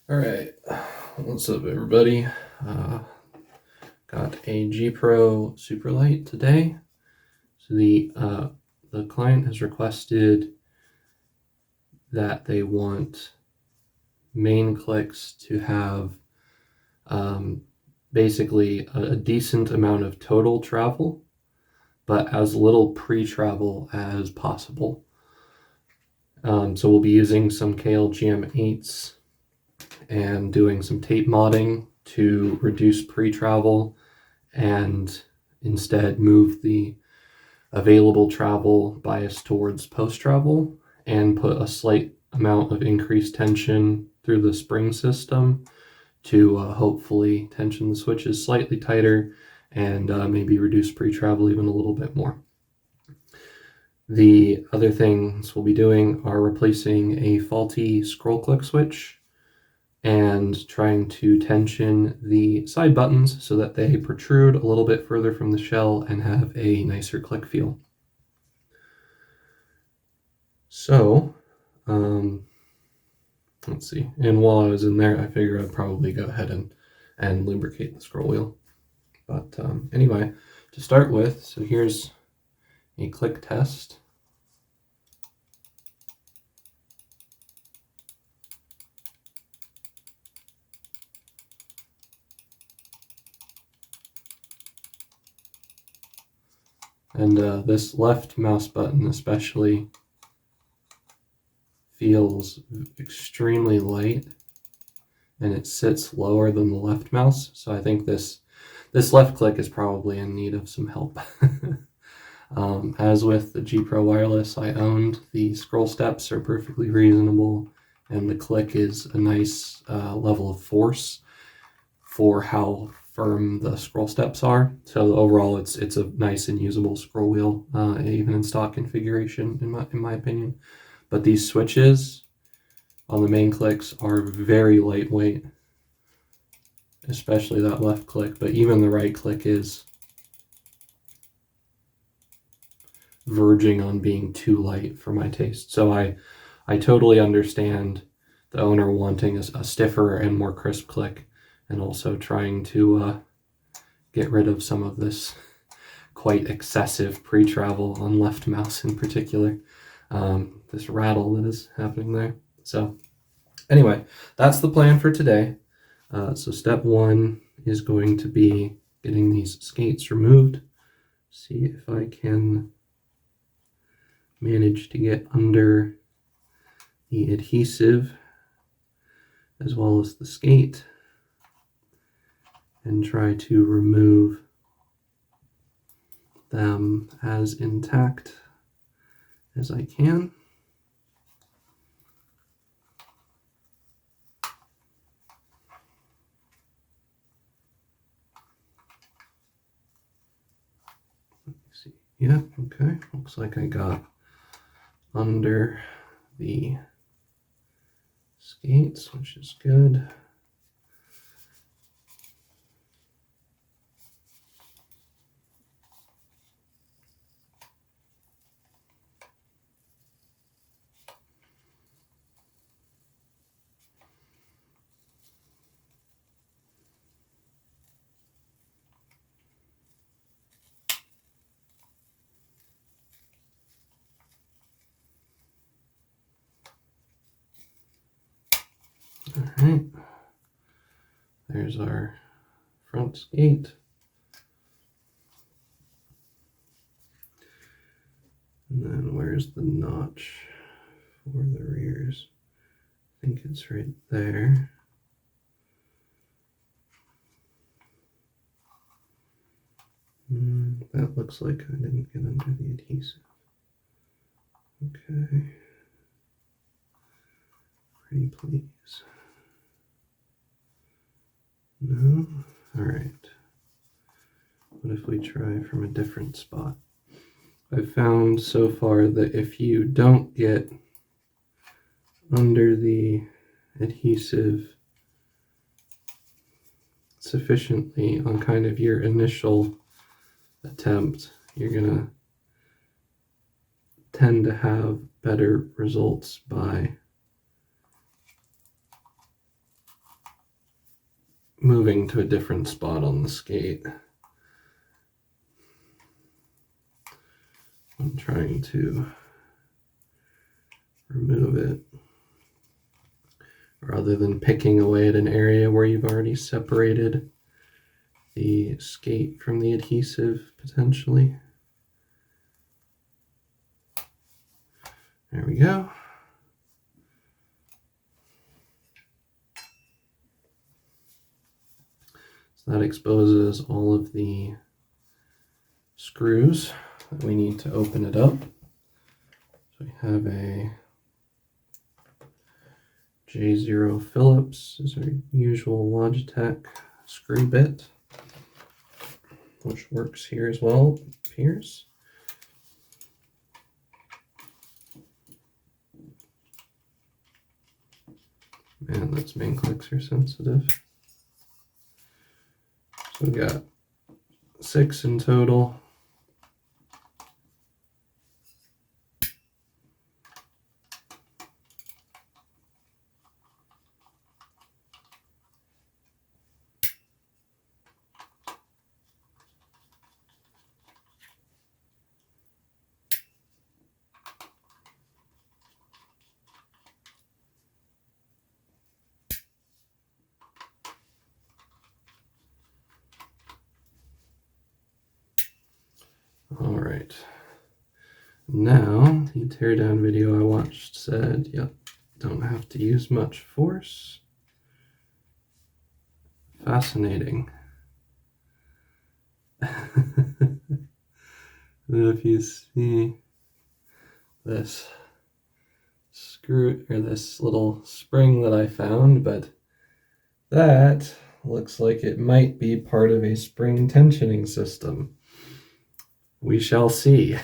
All right, what's up, everybody? Got a G Pro Superlight today. So the client has requested that they want main clicks to have basically a decent amount of total travel, but as little pre-travel as possible. So we'll be using some Kailh GM8s and doing some tape modding to reduce pre-travel and instead move the available travel bias towards post-travel and put a slight amount of increased tension through the spring system to hopefully tension the switches slightly tighter and maybe reduce pre-travel even a little bit more. The other things we'll be doing are replacing a faulty scroll click switch and trying to tension the side buttons so that they protrude a little bit further from the shell and have a nicer click feel. So, let's see. And while I was in there, I figured I'd probably go ahead and lubricate the scroll wheel. But anyway, to start with, so here's a click test. And this left mouse button especially feels extremely light, and it sits lower than the left mouse. So I think this left click is probably in need of some help. As with the G Pro wireless I owned, the scroll steps are perfectly reasonable, and the click is a nice level of force for how firm the scroll steps are. So overall, it's a nice and usable scroll wheel, even in stock configuration, in my opinion. But these switches on the main clicks are very lightweight, especially that left click, but even the right click is verging on being too light for my taste. So I totally understand the owner wanting a stiffer and more crisp click, and also trying to get rid of some of this quite excessive pre-travel on left mouse in particular. This rattle that is happening there. So anyway, that's the plan for today. So step one is going to be getting these skates removed. See if I can manage to get under the adhesive as well as the skate and try to remove them as intact as I can. Let me see. Yeah, okay. Looks like I got under the skates, which is good. All right, there's our front skate. And then where's the notch for the rears? I think it's right there. That looks like I didn't get under the adhesive. Okay. Pretty please. No? Alright. What if we try from a different spot? I've found so far that if you don't get under the adhesive sufficiently on kind of your initial attempt, you're gonna tend to have better results by moving to a different spot on the skate. I'm trying to remove it rather than picking away at an area where you've already separated the skate from the adhesive potentially. There we go. So that exposes all of the screws that we need to open it up. So we have a J0 Phillips is our usual Logitech screw bit, which works here as well, it appears. Man, those main clicks are sensitive. So we got 6 in total. All right. Now, the teardown video I watched said, yep, don't have to use much force. Fascinating. If you see this screw, or this little spring that I found, but that looks like it might be part of a spring tensioning system. We shall see.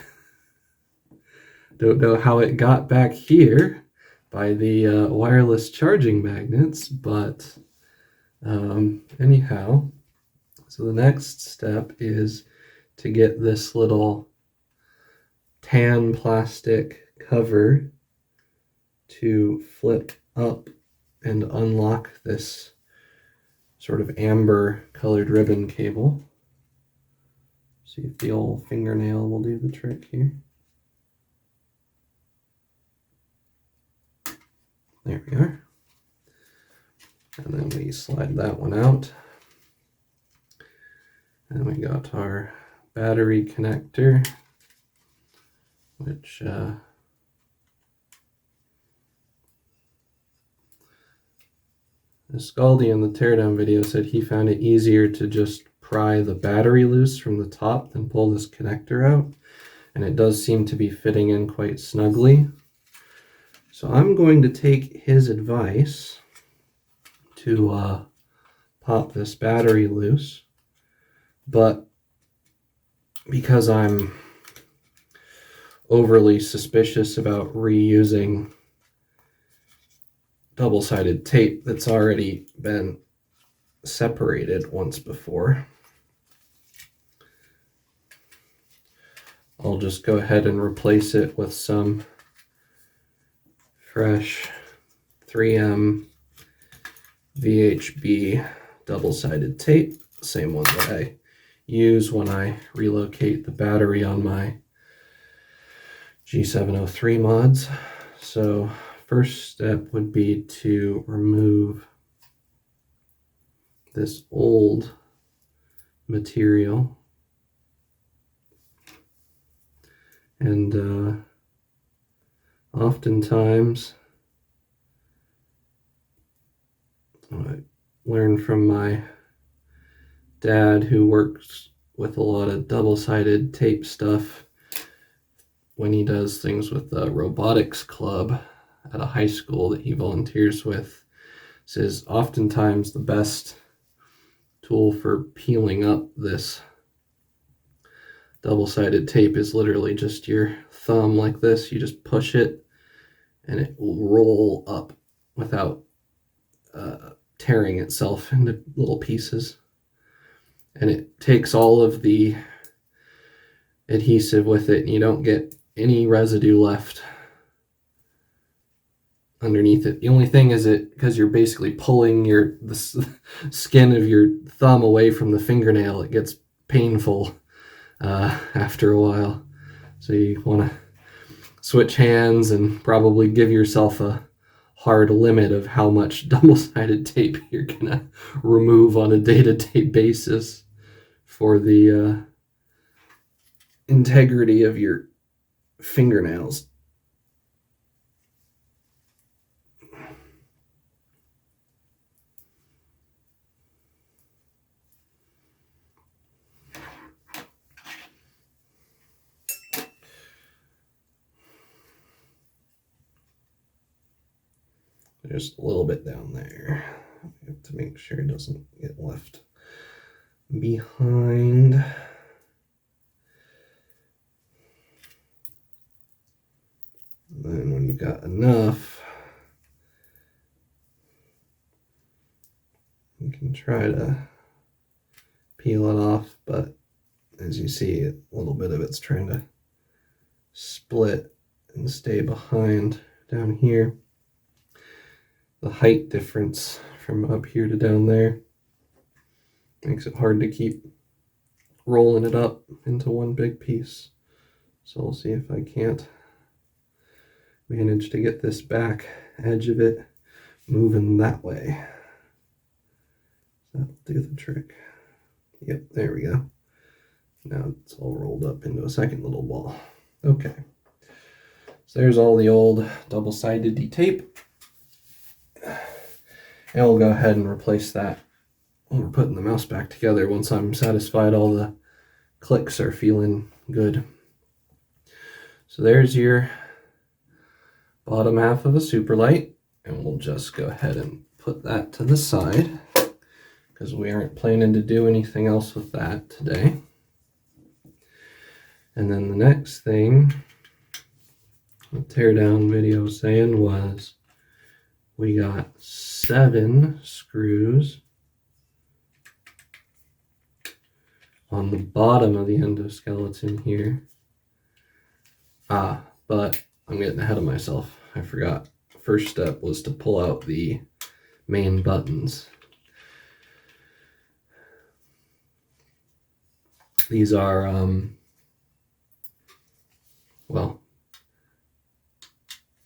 Don't know how it got back here by the wireless charging magnets, but anyhow, so the next step is to get this little tan plastic cover to flip up and unlock this sort of amber colored ribbon cable. See if the old fingernail will do the trick here. There we are. And then we slide that one out. And we got our battery connector, which Scaldi in the teardown video said he found it easier to just pry the battery loose from the top than pull this connector out. And it does seem to be fitting in quite snugly. So I'm going to take his advice to pop this battery loose. But because I'm overly suspicious about reusing double-sided tape that's already been separated once before, I'll just go ahead and replace it with some fresh 3M VHB double-sided tape, same one that I use when I relocate the battery on my G703 mods. So first step would be to remove this old material, and oftentimes I learned from my dad, who works with a lot of double-sided tape stuff when he does things with the robotics club at a high school that he volunteers with, says oftentimes the best tool for peeling up this double-sided tape is literally just your thumb like this. You just push it and it will roll up without tearing itself into little pieces. And it takes all of the adhesive with it, and you don't get any residue left underneath it. The only thing is because you're basically pulling the skin of your thumb away from the fingernail, it gets painful after a while. So you want to switch hands and probably give yourself a hard limit of how much double-sided tape you're gonna remove on a day-to-day basis for the integrity of your fingernails. Just a little bit down there. We have to make sure it doesn't get left behind. And then when you've got enough, you can try to peel it off, but as you see, a little bit of it's trying to split and stay behind down here. The height difference from up here to down there makes it hard to keep rolling it up into one big piece. So I'll see if I can't manage to get this back edge of it moving that way. That'll do the trick. Yep, there we go. Now it's all rolled up into a second little ball. Okay. So there's all the old double-sided tape. And we'll go ahead and replace that when we're putting the mouse back together once I'm satisfied all the clicks are feeling good. So there's your bottom half of a Superlight, and we'll just go ahead and put that to the side because we aren't planning to do anything else with that today. And then the next thing the teardown video was saying was we got 7 screws on the bottom of the endoskeleton here. But I'm getting ahead of myself. I forgot. First step was to pull out the main buttons. These are, well,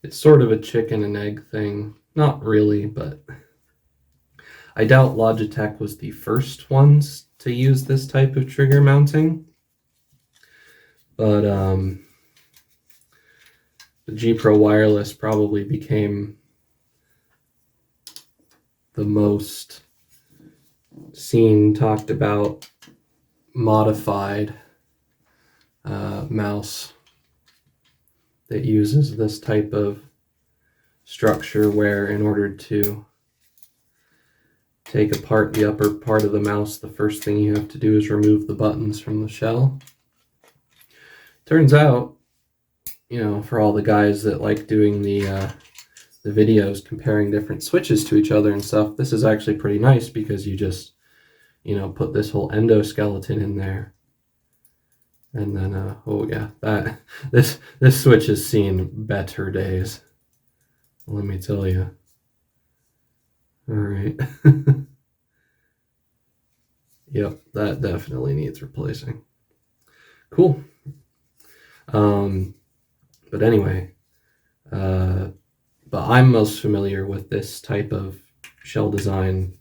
it's sort of a chicken and egg thing. Not really, but I doubt Logitech was the first ones to use this type of trigger mounting. But the G Pro wireless probably became the most seen, talked about, modified mouse that uses this type of structure where in order to take apart the upper part of the mouse, the first thing you have to do is remove the buttons from the shell. Turns out, you know, for all the guys that like doing the videos comparing different switches to each other and stuff, this is actually pretty nice because you just, you know, put this whole endoskeleton in there. And then, oh yeah, this switch has seen better days. Let me tell you. All right. Yep, that definitely needs replacing. Cool. But anyway, but I'm most familiar with this type of shell design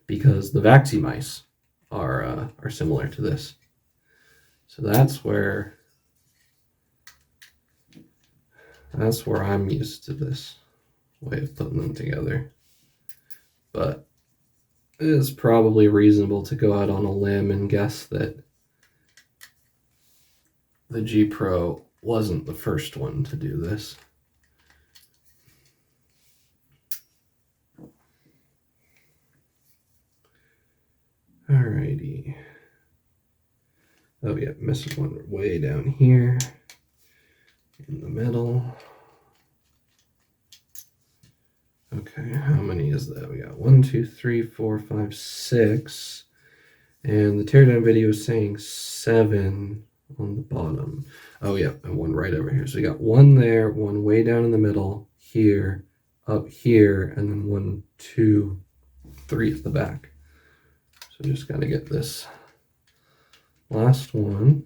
because the Vaxi mice are similar to this. So that's where I'm used to this way of putting them together. But it is probably reasonable to go out on a limb and guess that the G Pro wasn't the first one to do this. Alrighty. Oh yeah, missing one way down here in the middle. Okay, how many is that? We got 1, 2, 3, 4, 5, 6. And the teardown video is saying 7 on the bottom. Oh yeah, and one right over here. So we got one there, one way down in the middle, here, up here, and then 1, 2, 3 at the back. So just got to get this last one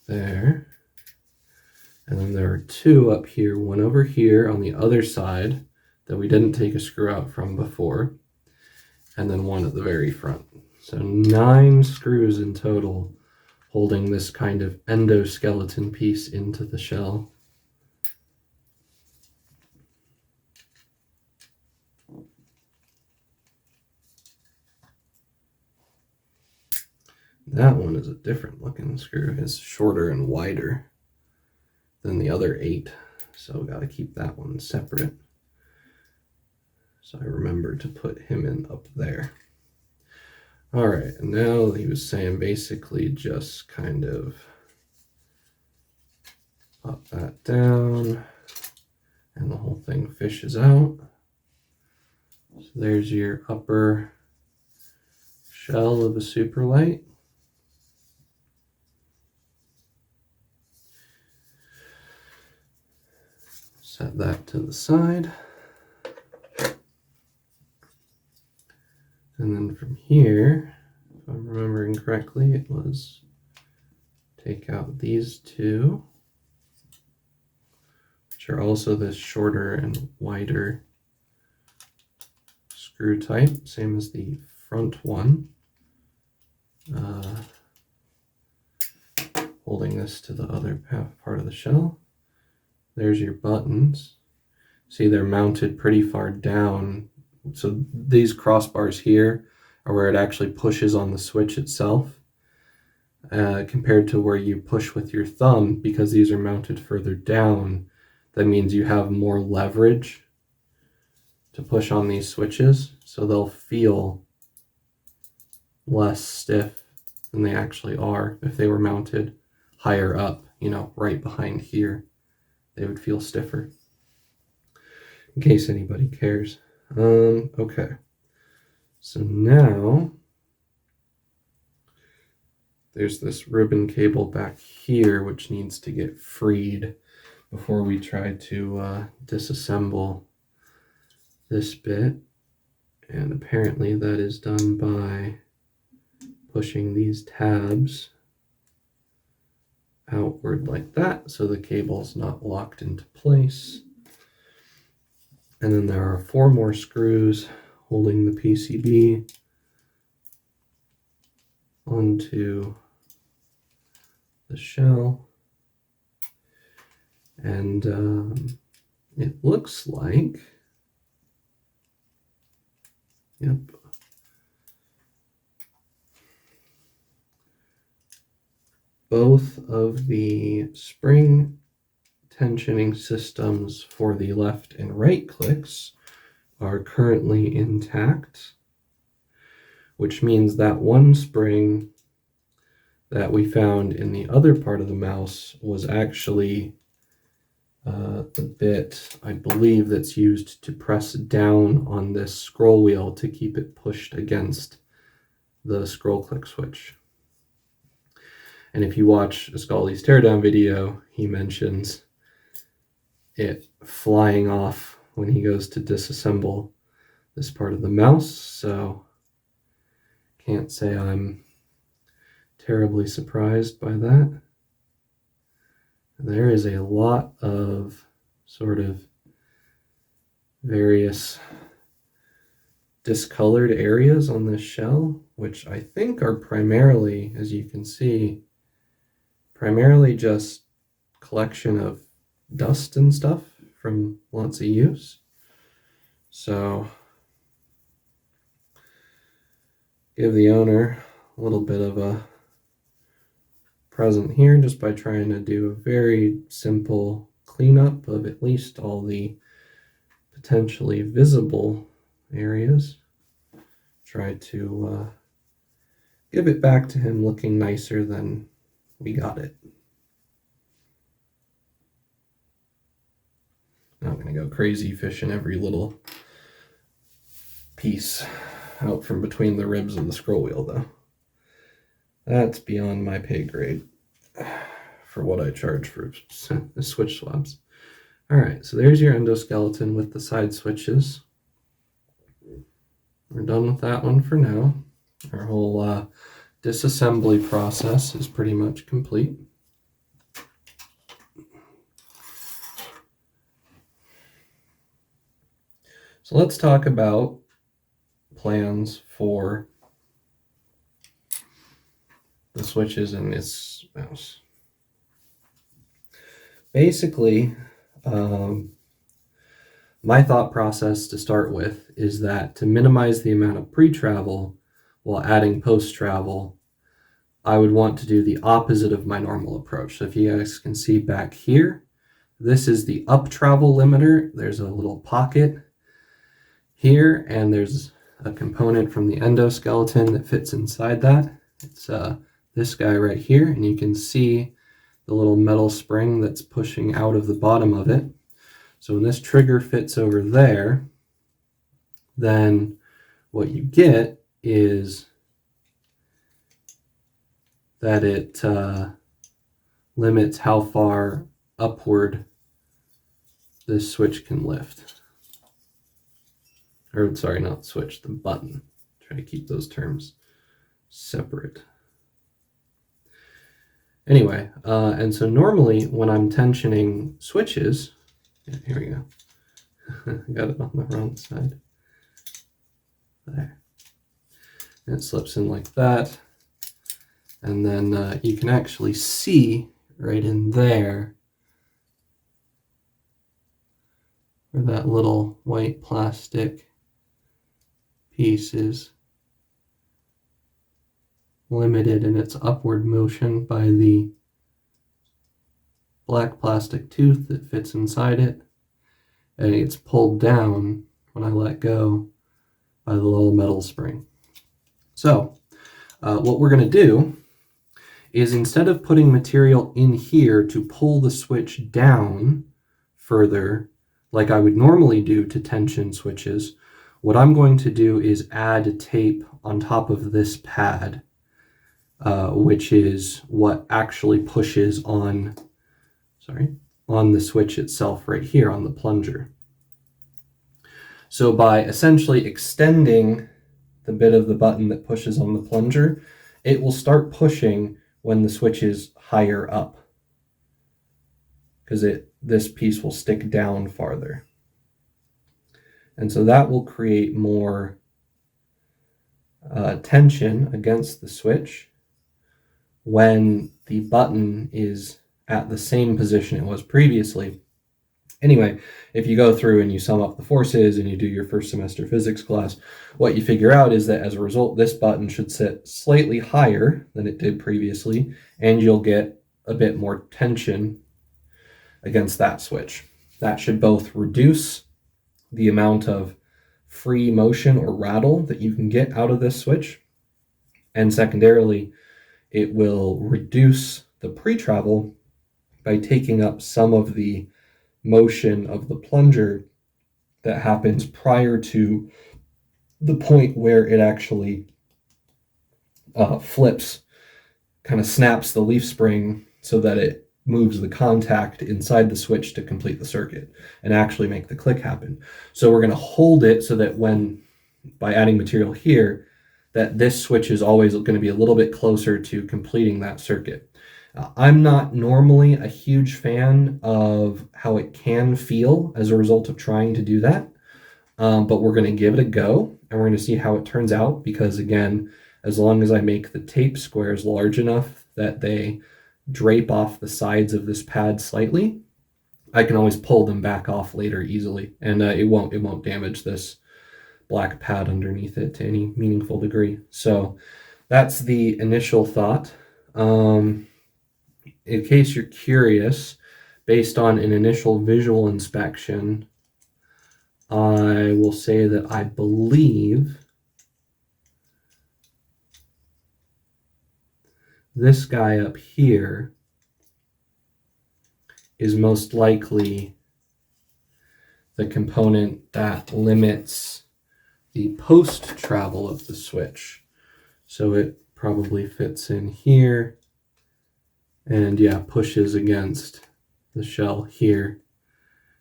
there. And then there are 2 up here, one over here on the other side that we didn't take a screw out from before, and then 1 at the very front. So 9 screws in total holding this kind of endoskeleton piece into the shell. That one is a different looking screw. It's shorter and wider than the other 8, so got to keep that one separate. So I remembered to put him in up there. All right, and now he was saying basically just kind of pop that down and the whole thing fishes out. So there's your upper shell of a Superlight. Set that to the side. And then from here, if I'm remembering correctly, it was take out these 2, which are also this shorter and wider screw type, same as the front one. Holding this to the other part of the shell. There's your buttons. See, they're mounted pretty far down. So these crossbars here are where it actually pushes on the switch itself, compared to where you push with your thumb. Because these are mounted further down, that means you have more leverage to push on these switches, so they'll feel less stiff than they actually are. If they were mounted higher up, you know, right behind here, they would feel stiffer. In case anybody cares. Okay, so now there's this ribbon cable back here which needs to get freed before we try to disassemble this bit, and apparently that is done by pushing these tabs outward like that, so the cable's not locked into place. And then there are 4 more screws holding the PCB onto the shell. And it looks like, yep, both of the spring tensioning systems for the left and right clicks are currently intact, which means that one spring that we found in the other part of the mouse was actually the bit, I believe, that's used to press down on this scroll wheel to keep it pushed against the scroll click switch. And if you watch Ascali's teardown video, he mentions it flying off when he goes to disassemble this part of the mouse, so can't say I'm terribly surprised by that. There is a lot of sort of various discolored areas on this shell, which I think are primarily, as you can see, primarily just collection of dust and stuff from lots of use. So give the owner a little bit of a present here just by trying to do a very simple cleanup of at least all the potentially visible areas. Try to give it back to him looking nicer than we got it. Not going to go crazy fishing every little piece out from between the ribs of the scroll wheel, though. That's beyond my pay grade for what I charge for switch swabs. All right, so there's your endoskeleton with the side switches. We're done with that one for now. Our whole disassembly process is pretty much complete. So let's talk about plans for the switches in this mouse. Basically, my thought process to start with is that to minimize the amount of pre-travel while adding post-travel, I would want to do the opposite of my normal approach. So if you guys can see back here, this is the up travel limiter. There's a little pocket here, and there's a component from the endoskeleton that fits inside that. It's this guy right here, and you can see the little metal spring that's pushing out of the bottom of it. So when this trigger fits over there, then what you get is that it limits how far upward this switch can lift. Or sorry, not switch, the button. Try to keep those terms separate. Anyway, and so normally when I'm tensioning switches, here we go. Got it on the wrong side. There. And it slips in like that. And then you can actually see right in there where that little white plastic piece is limited in its upward motion by the black plastic tooth that fits inside it, and it's pulled down when I let go by the little metal spring. So what we're going to do is, instead of putting material in here to pull the switch down further like I would normally do to tension switches, what I'm going to do is add tape on top of this pad, which is what actually pushes on the switch itself right here on the plunger. So by essentially extending the bit of the button that pushes on the plunger, it will start pushing when the switch is higher up, because this piece will stick down farther. And so that will create more tension against the switch when the button is at the same position it was previously. Anyway, if you go through and you sum up the forces and you do your first semester physics class, what you figure out is that as a result, this button should sit slightly higher than it did previously, and you'll get a bit more tension against that switch. That should both reduce the amount of free motion or rattle that you can get out of this switch, and secondarily, it will reduce the pre-travel by taking up some of the motion of the plunger that happens prior to the point where it actually flips, kind of snaps the leaf spring so that it moves the contact inside the switch to complete the circuit and actually make the click happen. So we're going to hold it so that by adding material here, that this switch is always going to be a little bit closer to completing that circuit. I'm not normally a huge fan of how it can feel as a result of trying to do that, but we're going to give it a go, and we're going to see how it turns out, because again, as long as I make the tape squares large enough that they drape off the sides of this pad slightly, I can always pull them back off later easily, and it won't damage this black pad underneath it to any meaningful degree. So that's the initial thought. In case you're curious, based on an initial visual inspection, I will say that I believe this guy up here is most likely the component that limits the post travel of the switch. So it probably fits in here and pushes against the shell here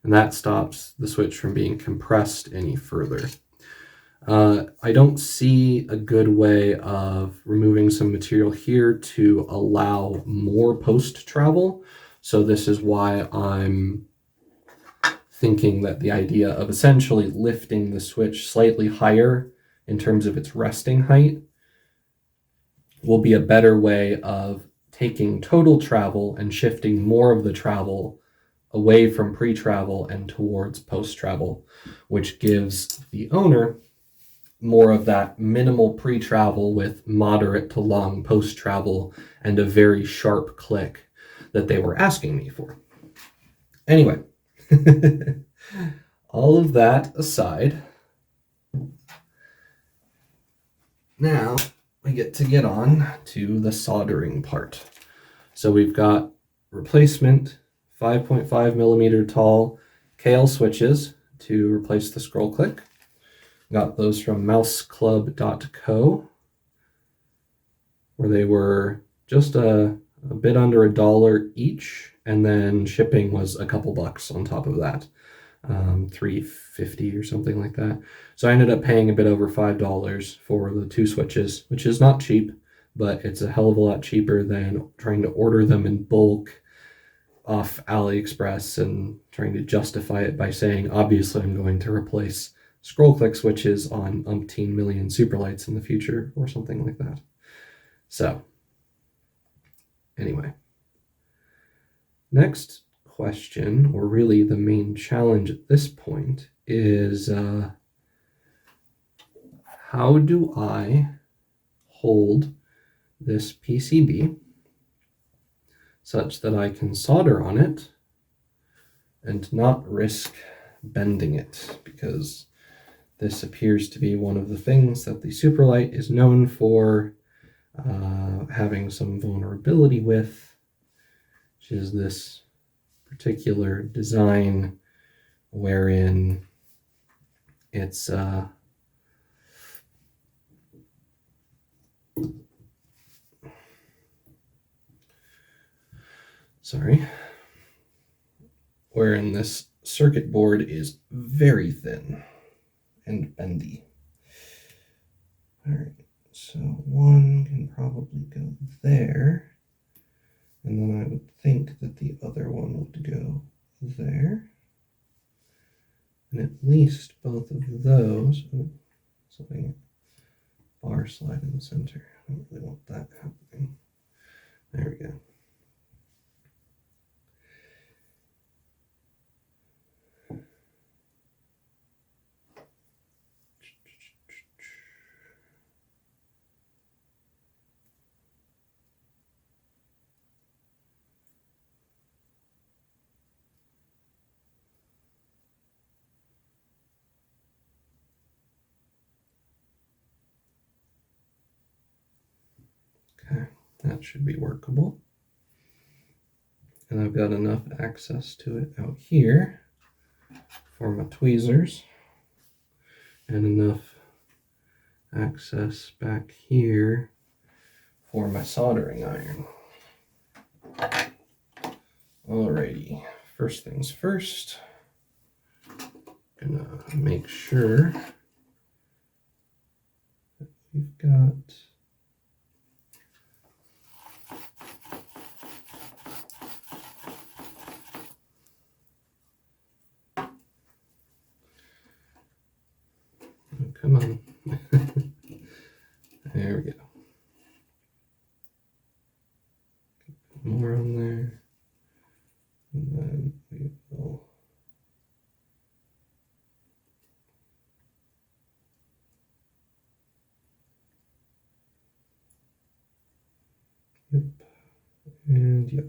and that stops the switch from being compressed any further. I don't see a good way of removing some material here to allow more post travel. So this is why I'm thinking that the idea of essentially lifting the switch slightly higher in terms of its resting height will be a better way of taking total travel and shifting more of the travel away from pre-travel and towards post-travel, which gives the owner more of that minimal pre-travel with moderate to long post-travel and a very sharp click that they were asking me for. Anyway, all of that aside, now we get on to the soldering part. So we've got replacement 5.5 millimeter tall Kailh switches to replace the scroll click. Got those from mouseclub.co, where they were just a bit under $1 each, and then shipping was a couple bucks on top of that, $3.50 or something like that. So I ended up paying a bit over $5 for the 2 switches, which is not cheap, but it's a hell of a lot cheaper than trying to order them in bulk off AliExpress and trying to justify it by saying, obviously I'm going to replace scroll click switches on umpteen million Superlights in the future or something like that. So anyway, next question, or really the main challenge at this point, is how do I hold this PCB such that I can solder on it and not risk bending it, because this appears to be one of the things that the Superlight is known for having some vulnerability with, which is this particular design wherein it's wherein this circuit board is very thin and bendy. All right, so one can probably go there, and then I would think that the other one would go there, and at least both of those, something bar slide in the center. I don't really want that happening. There we go. Okay, that should be workable. And I've got enough access to it out here for my tweezers, and enough access back here for my soldering iron. Alrighty, first things first, gonna make sure that we've got come on. There we go. More on there. And then we will yep. And yep.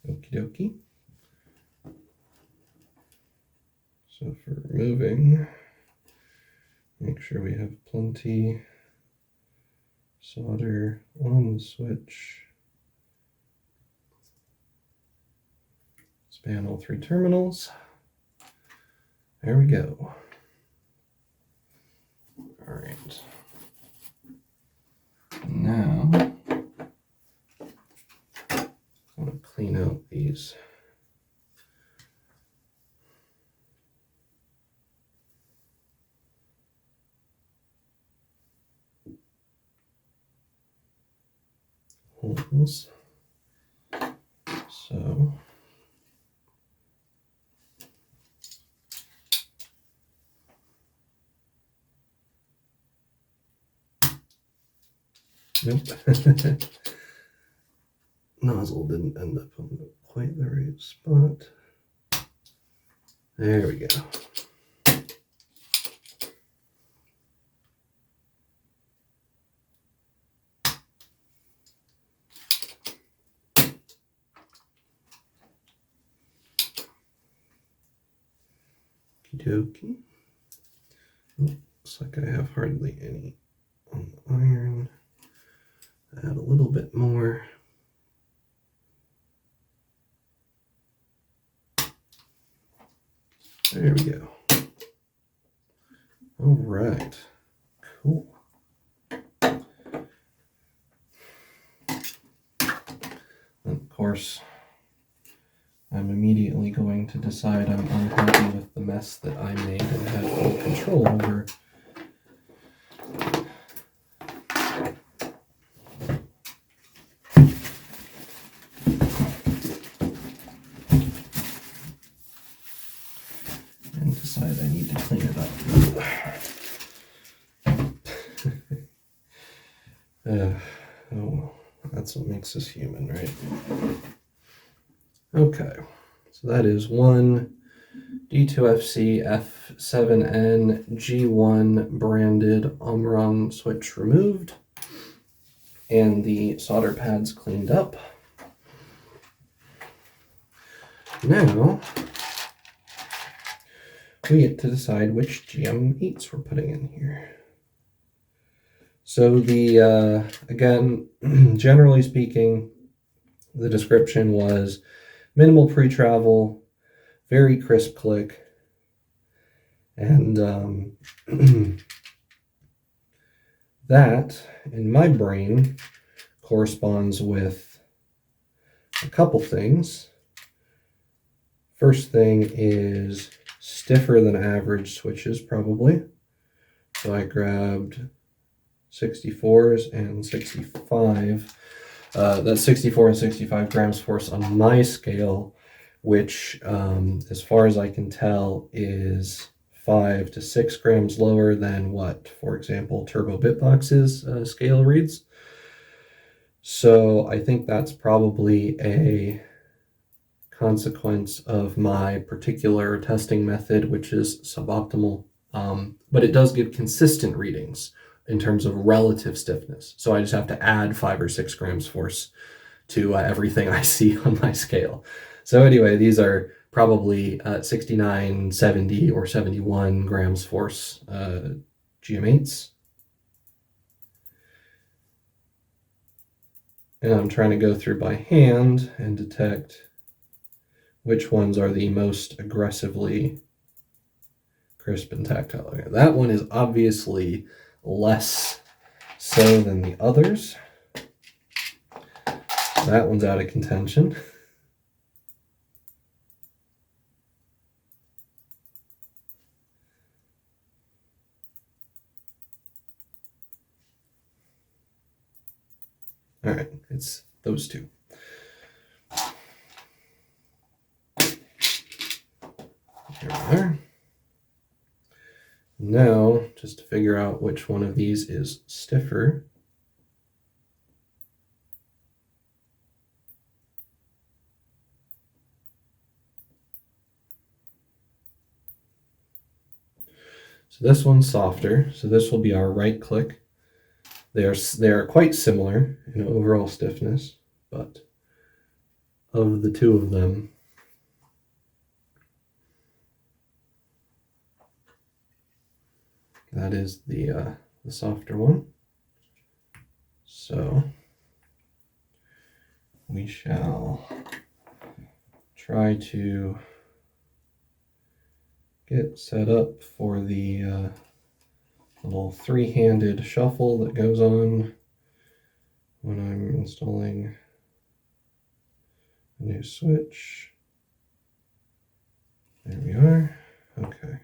Okie dokie. So for removing, make sure we have plenty solder on the switch. Span all 3 terminals. There we go. All right. Now, I want to clean out these holes. So nope. Nozzle didn't end up on quite the right spot. There we go. Okie dokie. Looks like I have hardly any on the iron. Add a little bit more. There we go. All right, cool. And of course, I'm immediately going to decide I'm unhappy with the mess that I made and had full control over. And decide I need to clean it up. Oh, that's what makes us human, right? Okay, so that is one D2FC F7N G1 branded Omron switch removed and the solder pads cleaned up. Now we get to decide which GM8s we're putting in here. So the, again, generally speaking, the description was minimal pre-travel, very crisp click, and that, in my brain, corresponds with a couple things. First thing is stiffer than average switches, probably. So I grabbed 64s and 65. That's 64 and 65 grams force on my scale, which, as far as I can tell, is 5 to 6 grams lower than what, for example, Turbo Bitbox's scale reads. So I think that's probably a consequence of my particular testing method, which is suboptimal, but it does give consistent readings in terms of relative stiffness. So I just have to add 5 or 6 grams force to everything I see on my scale. So anyway, these are probably 69, 70, or 71 grams force GM8s. And I'm trying to go through by hand and detect which ones are the most aggressively crisp and tactile. Okay, that one is obviously less so than the others. That one's out of contention. All right, it's those two. There we are. Now, just to figure out which one of these is stiffer, so this one's softer, so this will be our right click. They are quite similar in overall stiffness, but of the two of them, that is the softer one. So we shall try to get set up for the little three-handed shuffle that goes on when I'm installing a new switch. There we are. Okay.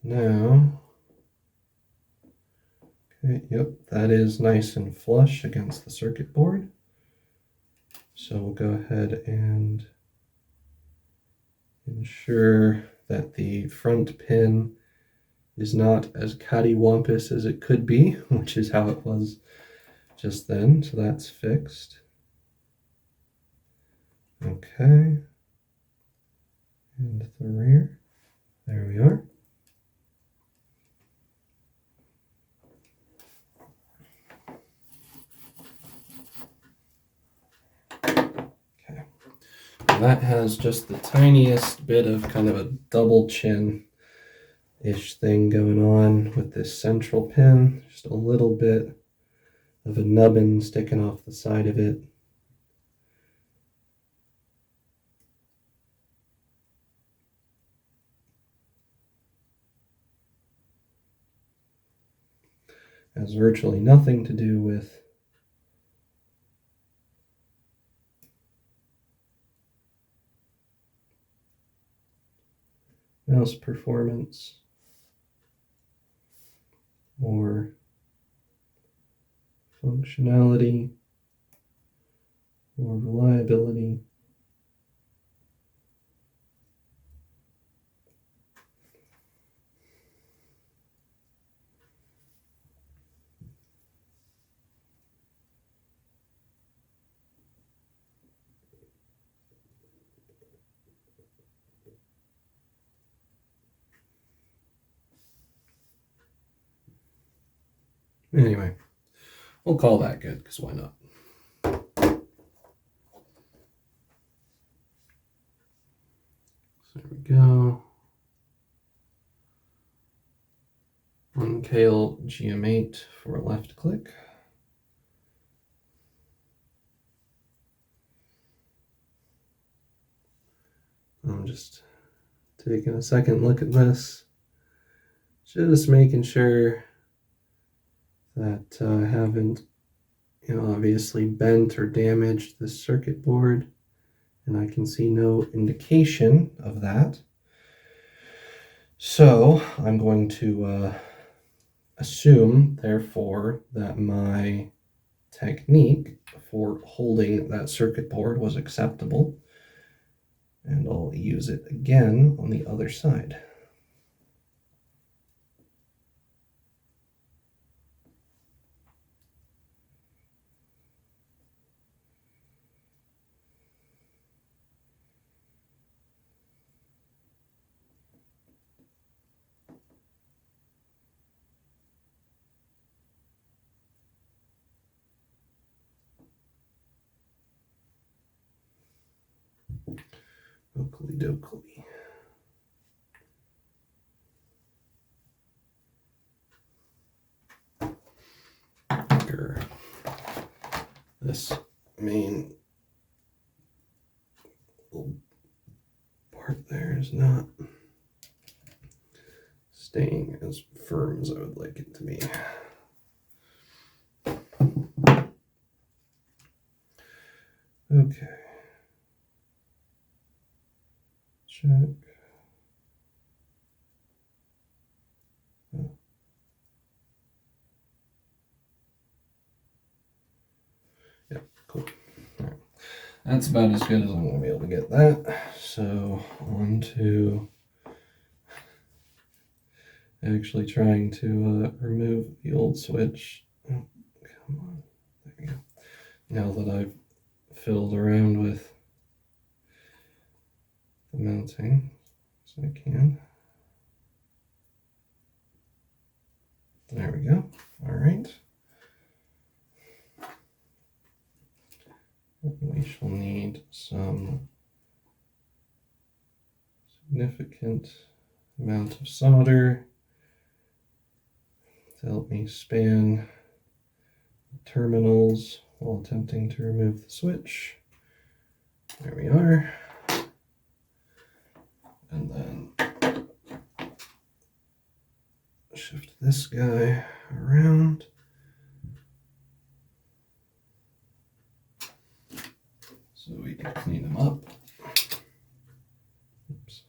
Now, Yep, that is nice and flush against the circuit board. So we'll go ahead and ensure that the front pin is not as cattywampus as it could be, which is how it was just then. So that's fixed. Okay. And the rear. There we are. Okay. And that has just the tiniest bit of kind of a double chin-ish thing going on with this central pin. Just a little bit of a nubbin sticking off the side of it. Has virtually nothing to do with mouse performance or functionality or reliability. Anyway, we'll call that good, because why not? So there we go. On Kailh GM8 for left click. I'm just taking a second look at this, just making sure that I haven't, obviously bent or damaged the circuit board, and I can see no indication of that. So I'm going to assume, therefore, that my technique for holding that circuit board was acceptable, and I'll use it again on the other side. Oakley dokley. This main little part there is not staying as firm as I would like it to be. Okay. Check. Oh. Yeah, cool. All right. That's about as good as I'm going to be able to get that. So on to actually trying to remove the old switch. Oh, come on. There we go. Now that I've fiddled around with the mounting as I can. There we go. All right. We shall need some significant amount of solder to help me span the terminals while attempting to remove the switch. There we are. And then shift this guy around. So we can clean them up. Oops.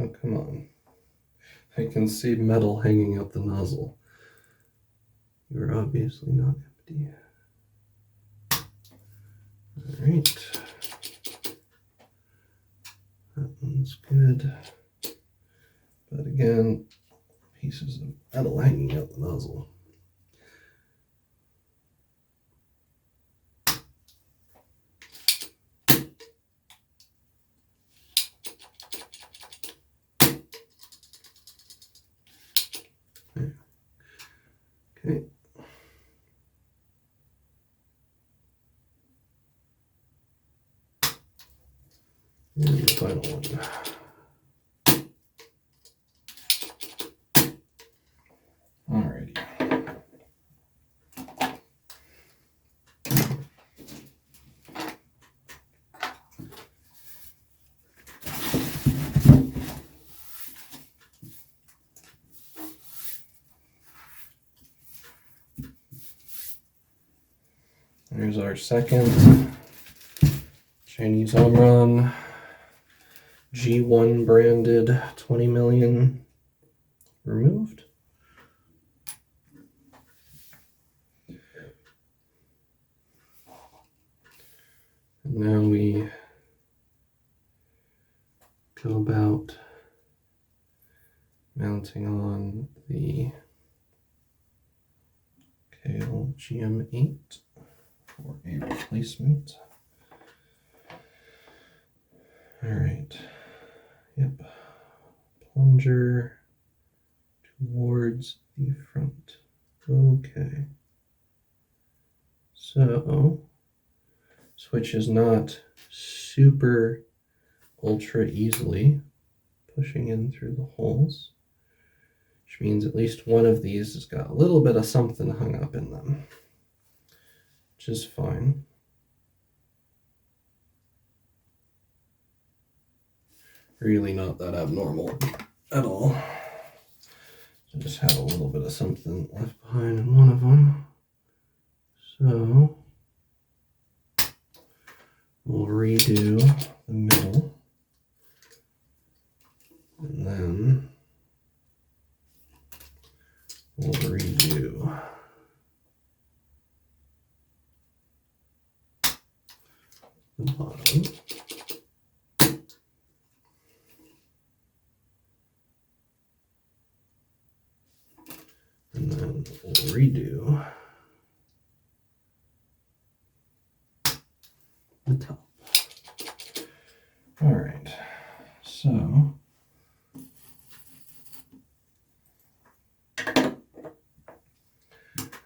Oh, come on. I can see metal hanging out the nozzle. You're obviously not empty. All right. That one's good. But again, pieces of metal hanging out the nozzle. Okay. And the final one. Alrighty. There's our second Chinese Omron G1 branded 20 million removed. And now we go about mounting on the Kailh GM8 for a replacement. All right. Yep. Plunger towards the front. Okay. So, switch is not super ultra easily pushing in through the holes, which means at least one of these has got a little bit of something hung up in them, which is fine. Really not that abnormal at all. So just had a little bit of something left behind in one of them. So we'll redo the middle. And then we'll redo the bottom. And then we'll redo the top. All right, so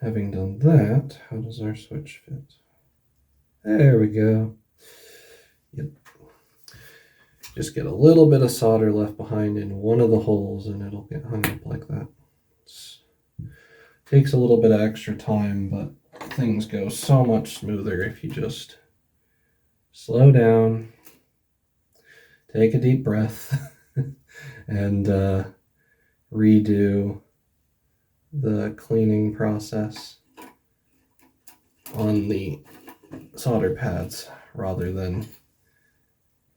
having done that, how does our switch fit? There we go. Yep. Just get a little bit of solder left behind in one of the holes and it'll get hung up like that. Takes a little bit of extra time, but things go so much smoother if you just slow down, take a deep breath, and redo the cleaning process on the solder pads rather than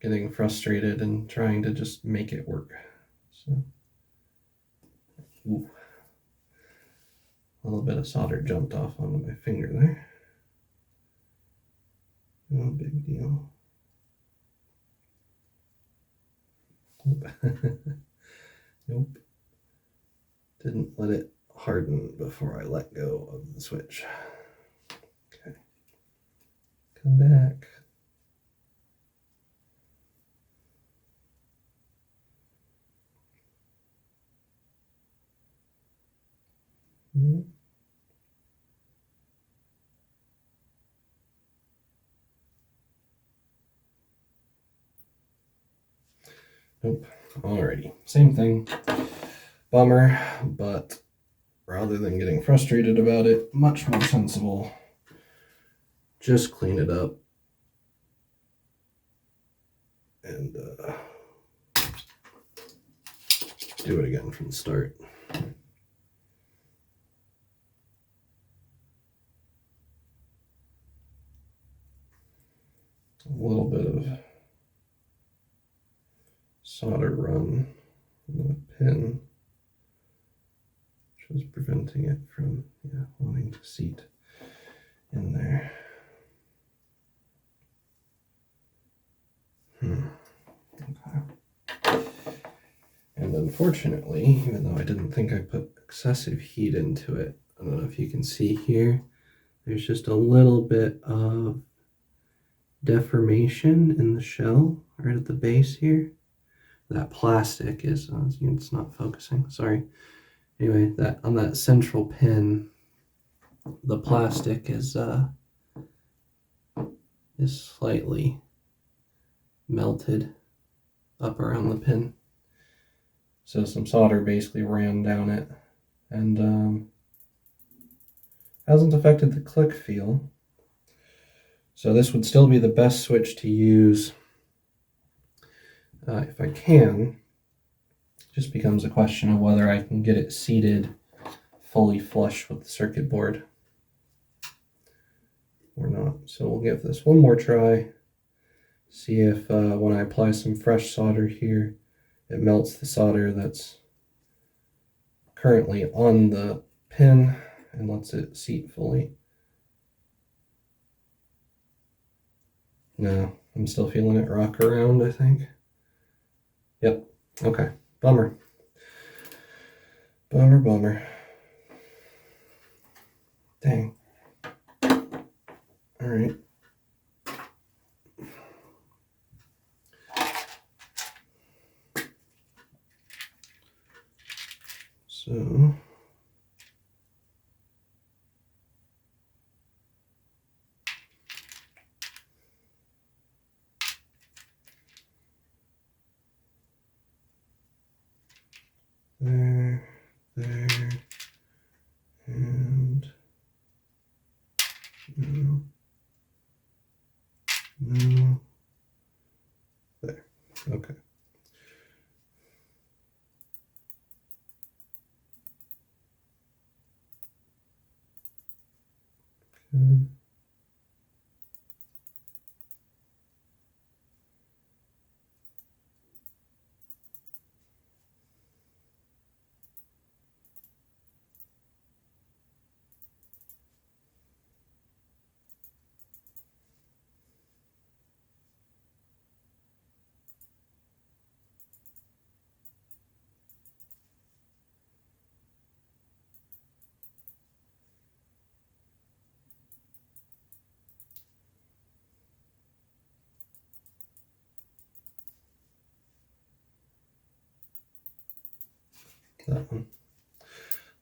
getting frustrated and trying to just make it work. So, ooh. A little bit of solder jumped off onto my finger there. No big deal. Nope. Nope. Didn't let it harden before I let go of the switch. Okay. Come back. Nope. Alrighty. Same thing. Bummer, but rather than getting frustrated about it, much more sensible. Just clean it up. And do it again from the start. A little bit of solder run the pin, which was preventing it from wanting to seat in there. Okay. And unfortunately, even though I didn't think I put excessive heat into it, I don't know if you can see here, there's just a little bit of deformation in the shell right at the base here. That plastic is, it's not focusing, sorry. Anyway, that on that central pin, the plastic is slightly melted up around the pin. So some solder basically ran down it, and hasn't affected the click feel. So this would still be the best switch to use if I can. It just becomes a question of whether I can get it seated fully flush with the circuit board or not. So we'll give this one more try. See if when I apply some fresh solder here, it melts the solder that's currently on the pin and lets it seat fully. No, I'm still feeling it rock around, I think. Yep, okay, bummer. Bummer. Dang. All right. So there, and no, there, okay.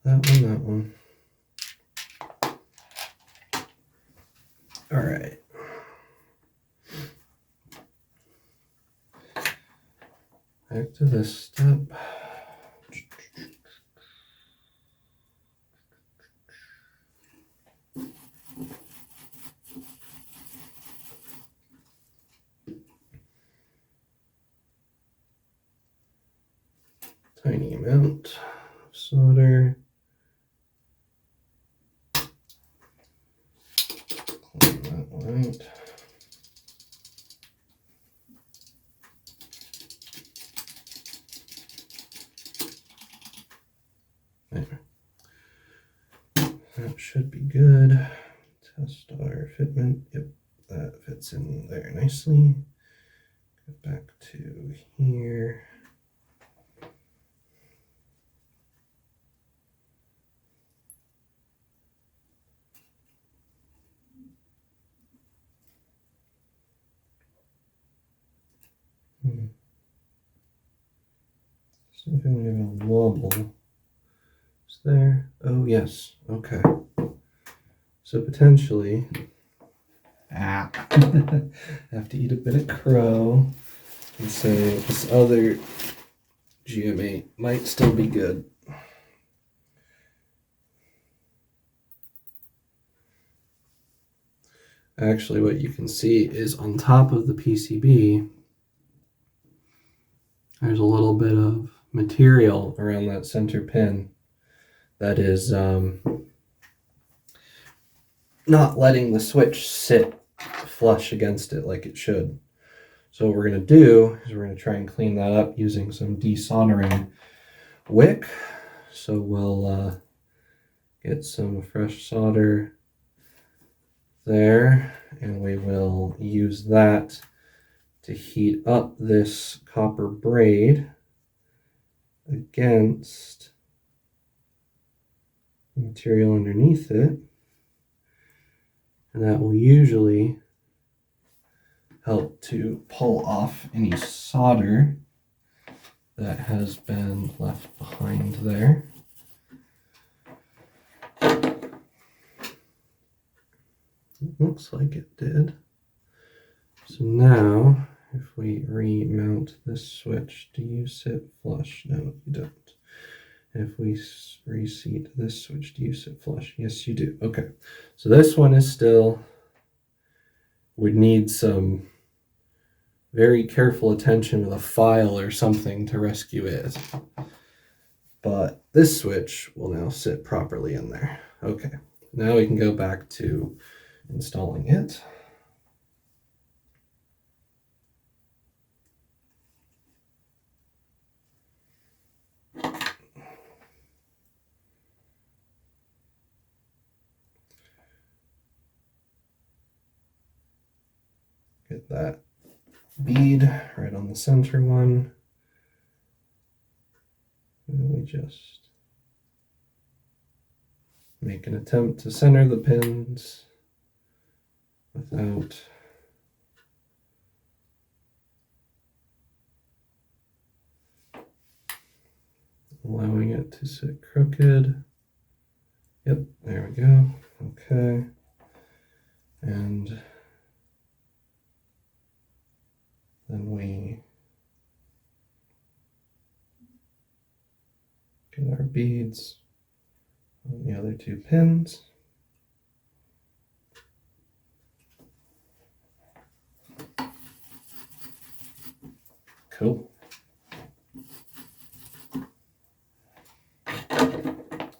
That one. All right. Back to this step. Tiny amount of solder. Clean that one out. There. That should be good. Test our fitment. Yep, that fits in there nicely. Get back to here. Still feeling a wobble. Is there? Oh, yes. Okay. So potentially, have to eat a bit of crow and say this other GM8 might still be good. Actually, what you can see is on top of the PCB, there's a little bit of material around that center pin that is not letting the switch sit flush against it like it should. So what we're going to do is we're going to try and clean that up using some desoldering wick. So we'll get some fresh solder there, and we will use that to heat up this copper braid against the material underneath it, and that will usually help to pull off any solder that has been left behind there. It looks like it did. So now, if we remount this switch, do you sit flush? No, you don't. If we reseat this switch, do you sit flush? Yes, you do. Okay. So this one is still, would need some very careful attention with a file or something to rescue it. But this switch will now sit properly in there. Okay. Now we can go back to installing it. Get that bead right on the center one. And we just make an attempt to center the pins without allowing it to sit crooked. Yep, there we go. Okay. And then we get our beads on the other two pins. Cool.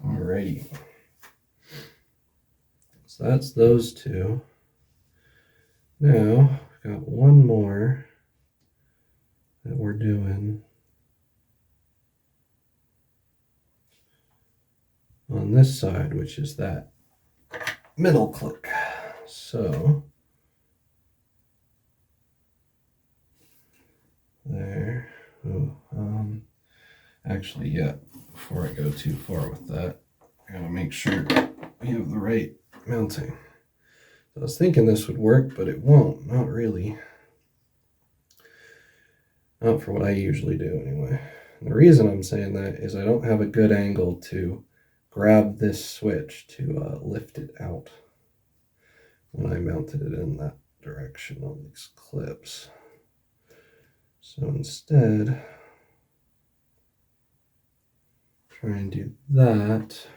Alrighty. So that's those two. Now, we've got one more that we're doing on this side, which is that middle click. So there. Actually, yeah, before I go too far with that, I gotta make sure we have the right mounting. I was thinking this would work, but it won't. Not really. Not for what I usually do, anyway. And the reason I'm saying that is I don't have a good angle to grab this switch to lift it out when I mounted it in that direction on these clips. So instead, try and do that,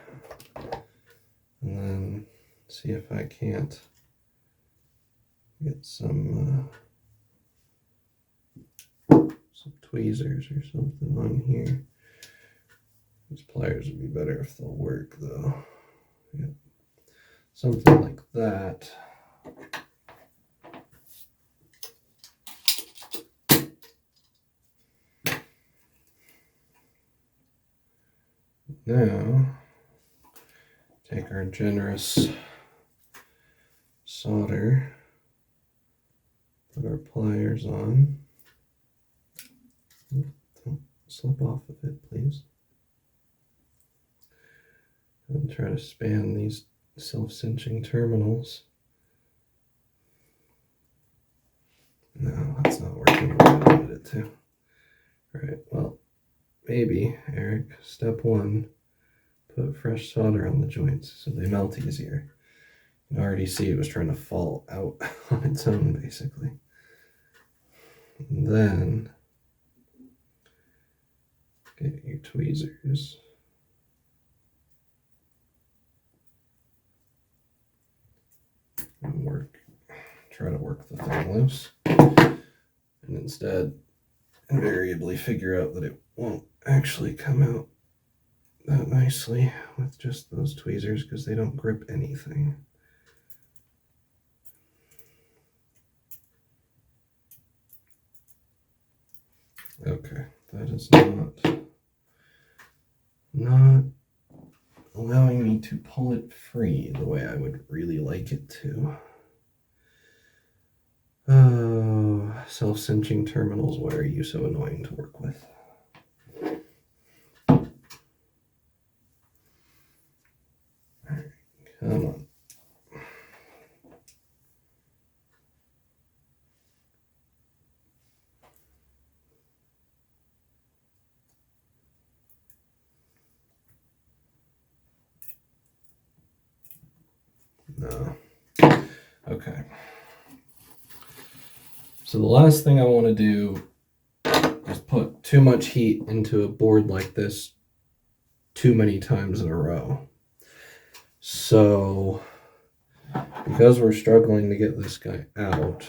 and then see if I can't get some tweezers or something on here. These pliers would be better if they'll work, though. Yep. Something like that. Now, take our generous solder, put our pliers on. Don't slip off of it, please. And try to span these self-cinching terminals. No, that's not working the way I wanted it to. All right, well, maybe, Eric, step one, put fresh solder on the joints so they melt easier. You can already see it was trying to fall out on its own, basically. And then get your tweezers. And try to work the thing loose. And instead, invariably figure out that it won't actually come out that nicely with just those tweezers because they don't grip anything. Okay, that is not allowing me to pull it free the way I would really like it to. Oh, self-cinching terminals, why are you so annoying to work with? Alright, come on. No. Okay. So the last thing I want to do is put too much heat into a board like this too many times in a row. So because we're struggling to get this guy out,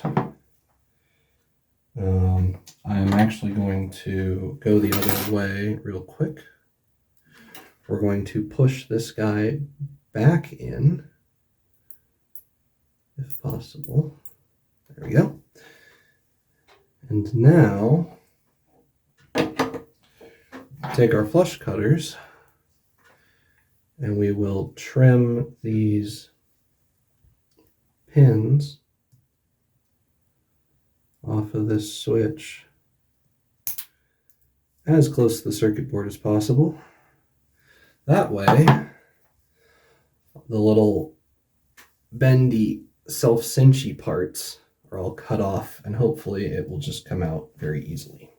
I'm actually going to go the other way real quick. We're going to push this guy back in, if possible. There we go. And now, take our flush cutters and we will trim these pins off of this switch as close to the circuit board as possible. That way, the little bendy self-cinchy parts are all cut off and hopefully it will just come out very easily.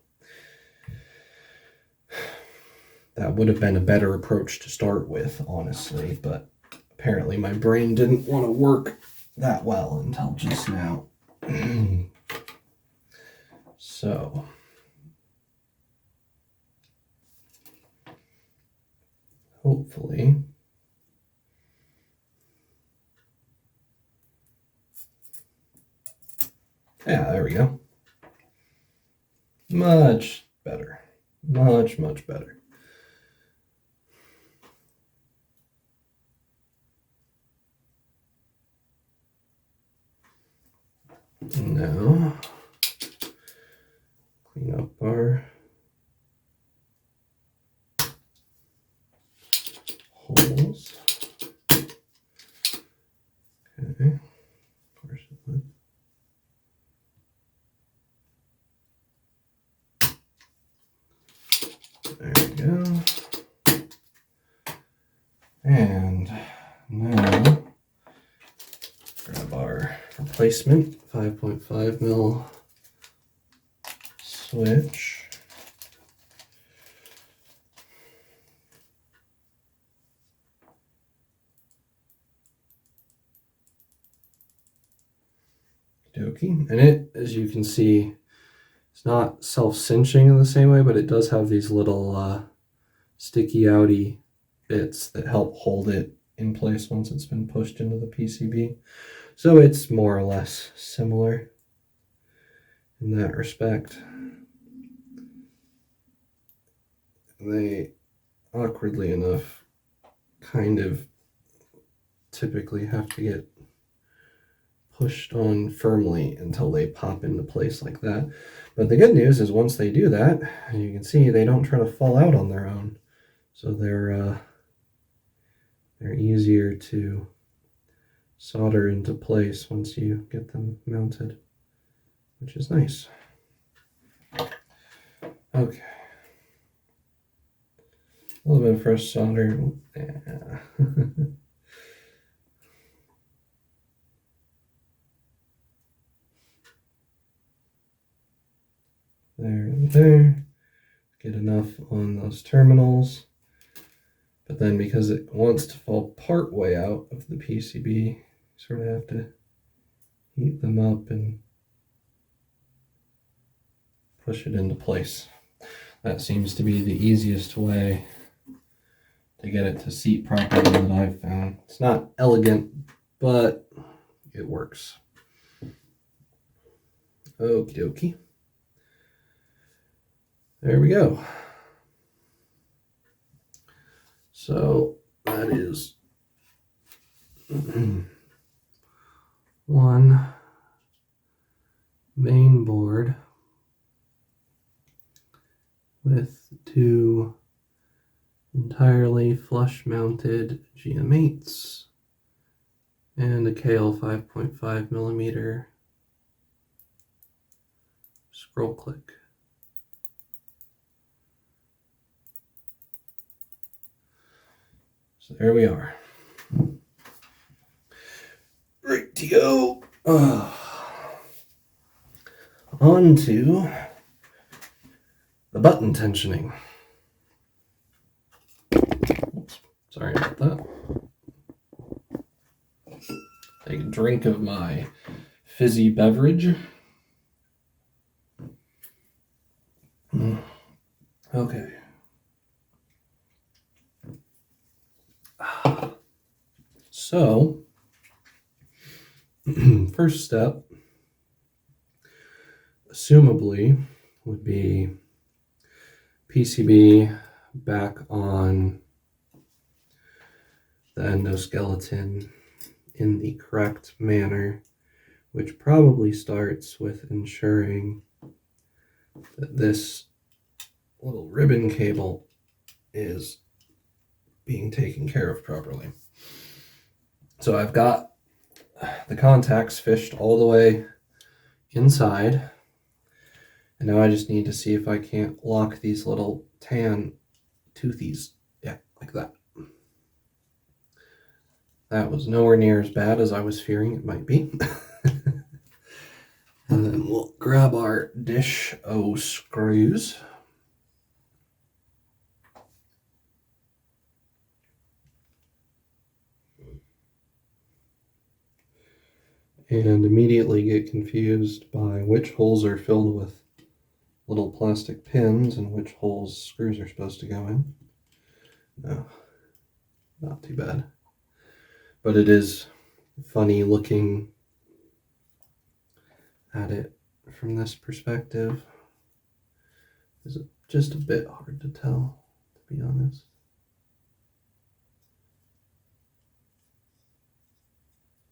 That would have been a better approach to start with, honestly, but apparently my brain didn't want to work that well until just now. So, hopefully, yeah, there we go. Much better. Much, much better. Now, clean up our holes. Okay, of course it would. There we go. And now, grab our replacement 5.5 mil switch. Dokie. And it, as you can see, it's not self-cinching in the same way, but it does have these little sticky outy bits that help hold it in place once it's been pushed into the PCB. So it's more or less similar in that respect. They, awkwardly enough, kind of typically have to get pushed on firmly until they pop into place like that. But the good news is once they do that, you can see they don't try to fall out on their own. So they're easier to solder into place once you get them mounted, which is nice. Okay. A little bit of fresh solder. Yeah. There and there. Get enough on those terminals. But then because it wants to fall part way out of the PCB, you sort of have to heat them up and push it into place. That seems to be the easiest way to get it to seat properly that I've found. It's not elegant, but it works. Okie dokie. There we go. So that is one main board with two entirely flush mounted GM8s and a Kailh 5.5 millimeter scroll click. So there we are. Rightio. On to the button tensioning. Oops, sorry about that. Take a drink of my fizzy beverage. Okay. So, first step, assumably, would be PCB back on the endoskeleton in the correct manner, which probably starts with ensuring that this little ribbon cable is being taken care of properly. So I've got the contacts fished all the way inside, and now I just need to see if I can't lock these little tan toothies. Yeah, like that. That was nowhere near as bad as I was fearing it might be. And then we'll grab our dish O screws. And immediately get confused by which holes are filled with little plastic pins and which holes screws are supposed to go in. No, not too bad. But it is funny looking at it from this perspective. It's just a bit hard to tell, to be honest.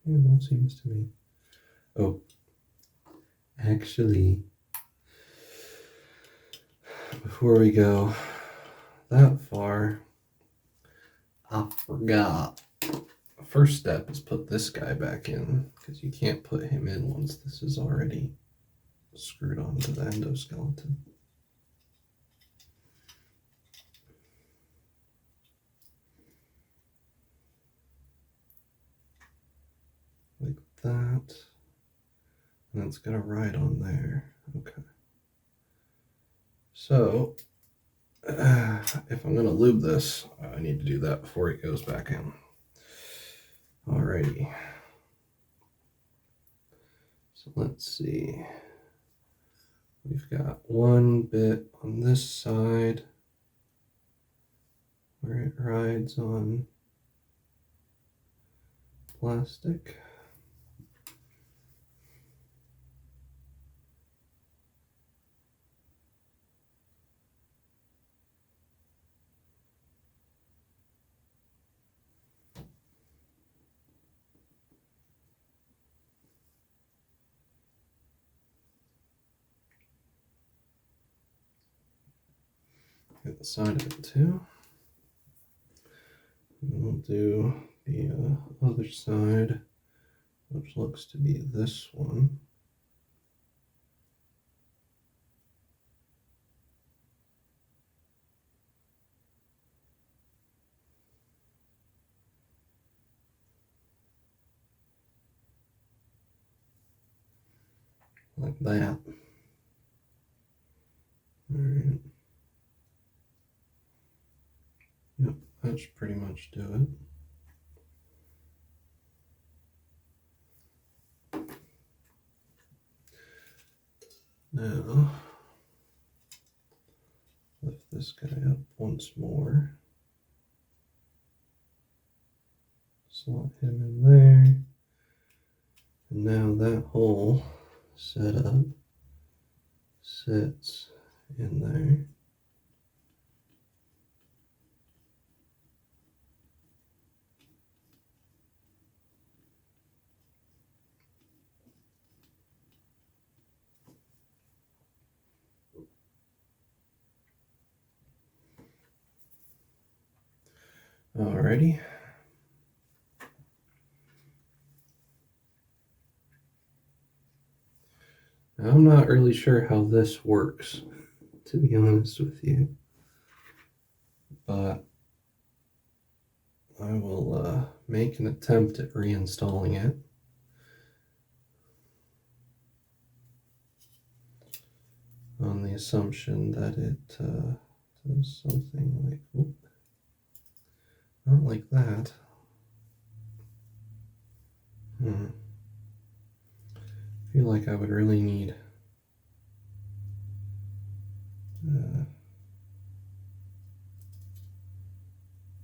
Yeah, it seems to me. Oh, actually, before we go that far, I forgot. First step is put this guy back in, because you can't put him in once this is already screwed onto the endoskeleton. Like that. And it's going to ride on there. Okay. So, if I'm going to lube this, I need to do that before it goes back in. Alrighty. So let's see. We've got one bit on this side where it rides on plastic. Get the side of it too. And we'll do the other side, which looks to be this one. Like that. Alright. Yep, that should pretty much do it. Now, lift this guy up once more. Slot him in there. And now that whole setup sits in there. Alrighty. I'm not really sure how this works, to be honest with you, but I will make an attempt at reinstalling it. On the assumption that it does something like, whoop, not like that. I feel like I would really need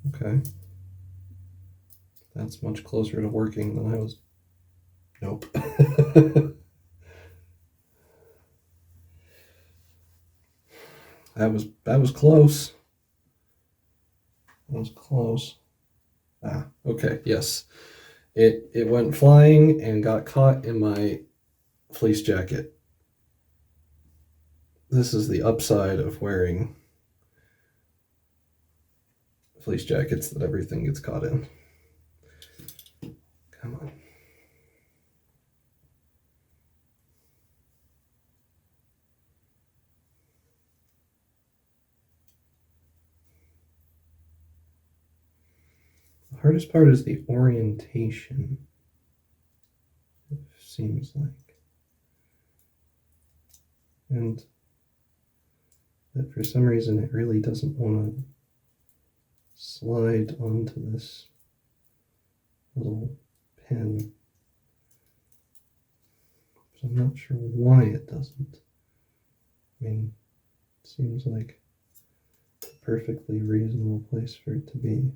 okay. That's much closer to working than I was. Nope. That was close. That was close. Ah, okay, yes. It went flying and got caught in my fleece jacket. This is the upside of wearing fleece jackets, that everything gets caught in. Come on. The hardest part is the orientation, it seems like. And that for some reason it really doesn't want to slide onto this little pin. So I'm not sure why it doesn't. I mean, it seems like a perfectly reasonable place for it to be.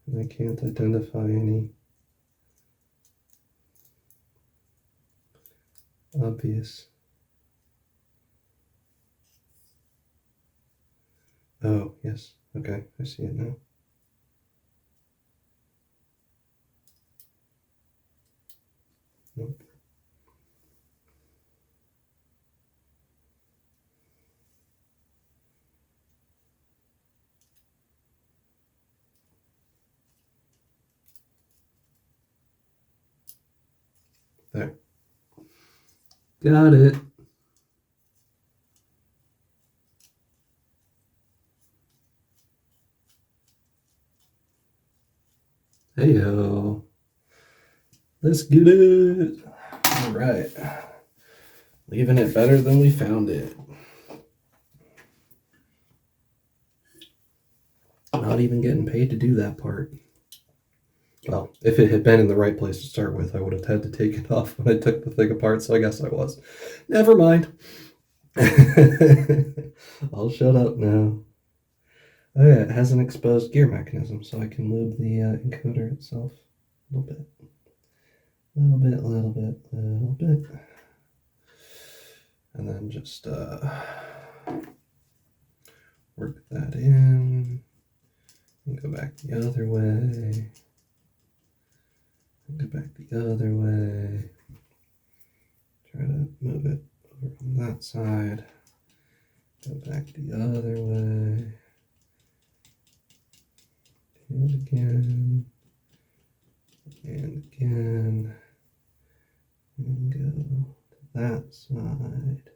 And I can't identify any obvious. Oh, yes. Okay, I see it now. Nope. There. Got it. Heyo. Let's get it. All right. Leaving it better than we found it. Not even getting paid to do that part. Well, if it had been in the right place to start with, I would have had to take it off when I took the thing apart, so I guess I was. Never mind. I'll shut up now. Oh yeah, it has an exposed gear mechanism, so I can lube the encoder itself a little bit. Little bit, little bit, little bit. And then just work that in. And go back the other way. And go back the other way. Try to move it over on that side. Go back the other way. And again. And again. And go to that side.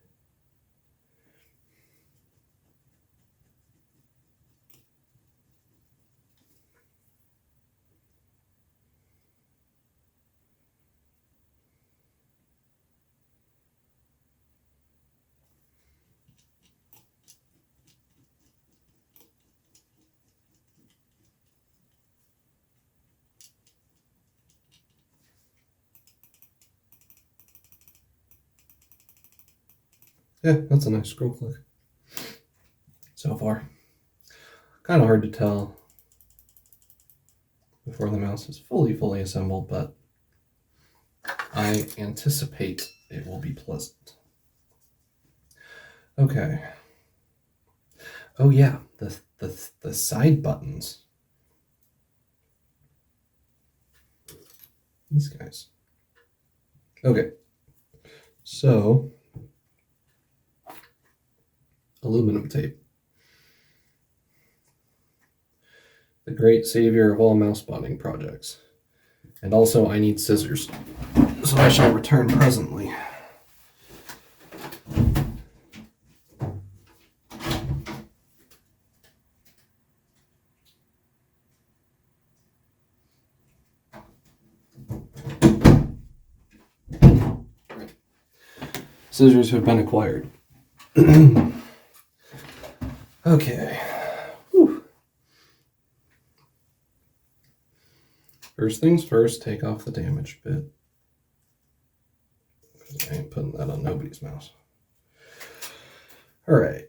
Yeah, that's a nice scroll click so far. Kind of hard to tell before the mouse is fully assembled, but I anticipate it will be pleasant. Okay. Oh yeah, the side buttons. These guys. Okay. So aluminum tape. The great savior of all mouse bonding projects. And also I need scissors, so I shall return presently. Scissors have been acquired. Okay. Whew. First things first, take off the damaged bit. I ain't putting that on nobody's mouse. All right.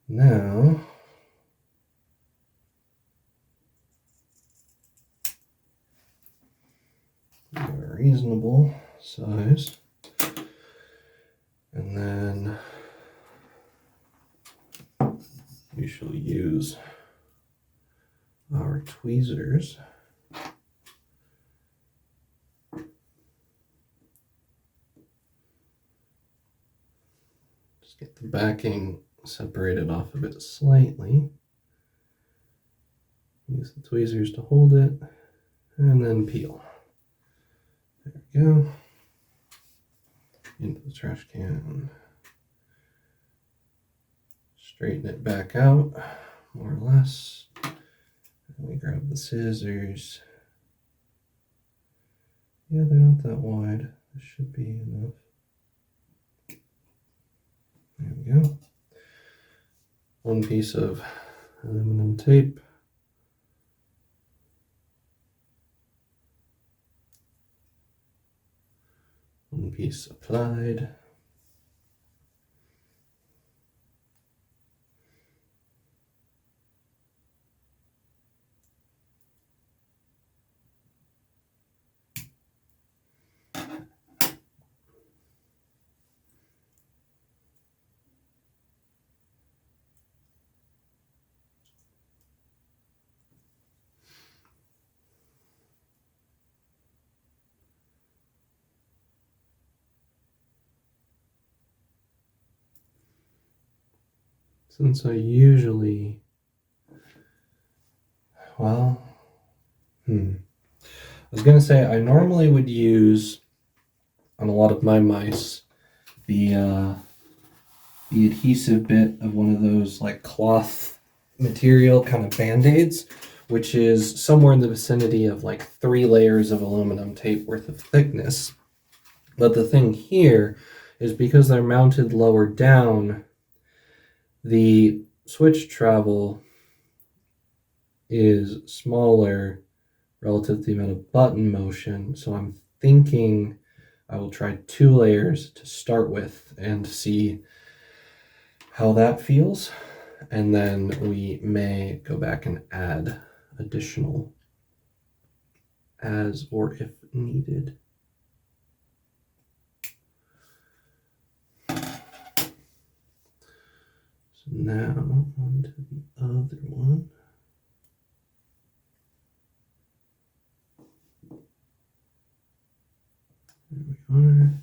Now, a reasonable size. And then we shall use our tweezers. Just get the backing separated off of it slightly. Use the tweezers to hold it, and then peel. There we go. Into the trash can. Straighten it back out, more or less. And we grab the scissors. Yeah, they're not that wide. This should be enough. There we go. One piece of aluminum tape. One piece applied. Since I usually, well, I was going to say I normally would use, on a lot of my mice, the adhesive bit of one of those like cloth material kind of band-aids, which is somewhere in the vicinity of like 3 layers of aluminum tape worth of thickness. But the thing here is because they're mounted lower down, the switch travel is smaller relative to the amount of button motion, so I'm thinking I will try 2 layers to start with and see how that feels, and then we may go back and add additional as or if needed. So now on to the other one. There we are.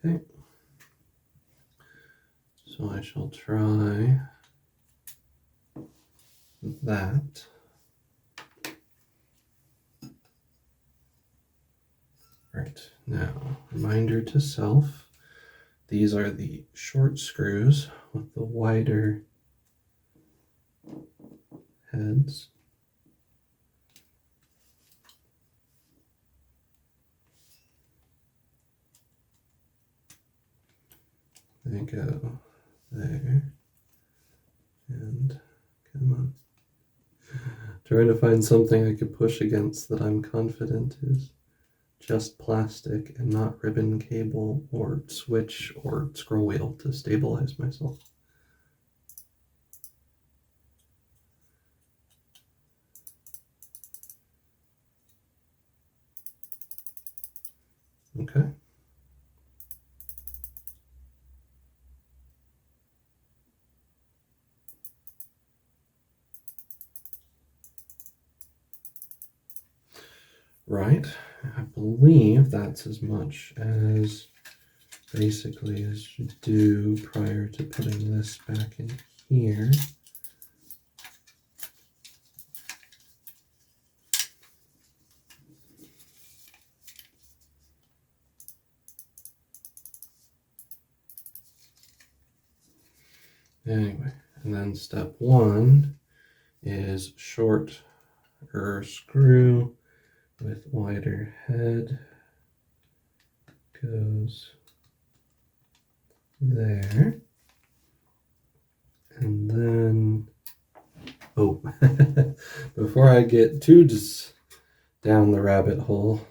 Okay, so I shall try that. Right, now, reminder to self, these are the short screws with the wider heads. They go there, and come on. Trying to find something I could push against that I'm confident is just plastic and not ribbon, cable, or switch or scroll wheel to stabilize myself. Okay. Right, I believe that's as much as basically as you do prior to putting this back in here. Anyway, and then step 1 is shorter screw with wider head goes there. And then, oh, before I get too down the rabbit hole,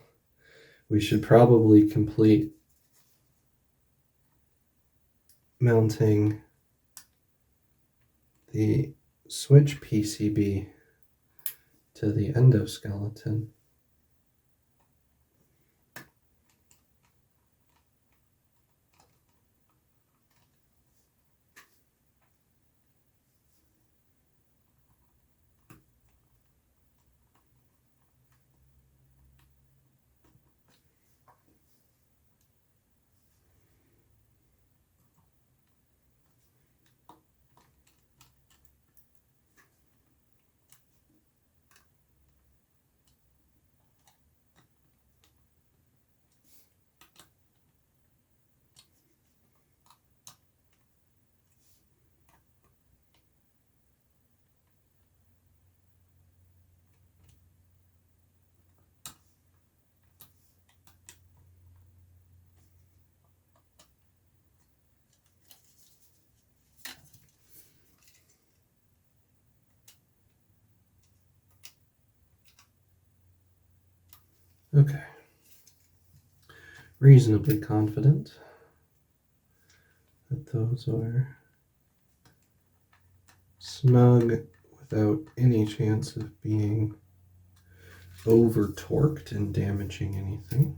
we should probably complete mounting the switch PCB to the endoskeleton. Okay. Reasonably confident that those are snug without any chance of being over torqued and damaging anything.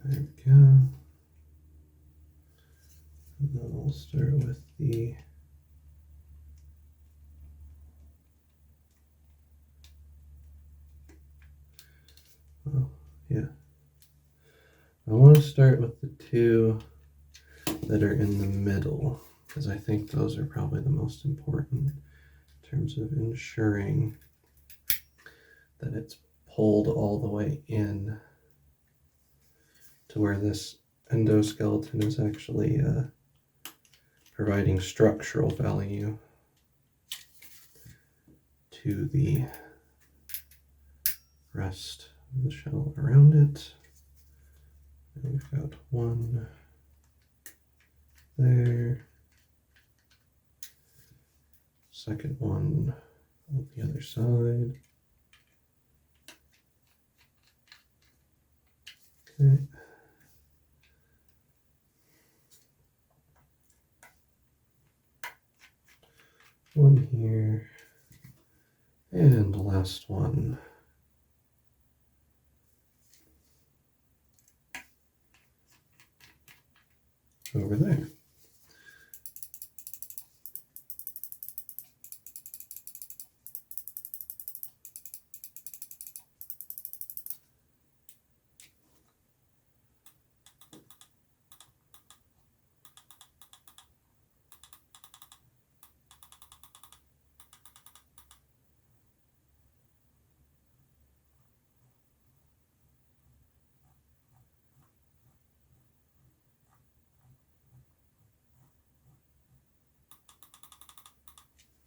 There we go. And then we'll start with the yeah. I want to start with the two that are in the middle, because I think those are probably the most important in terms of ensuring that it's pulled all the way in to where this endoskeleton is actually providing structural value to the rest of the shell around it. And we've got one there, second one on the other side. Okay. One here, and the last one over there.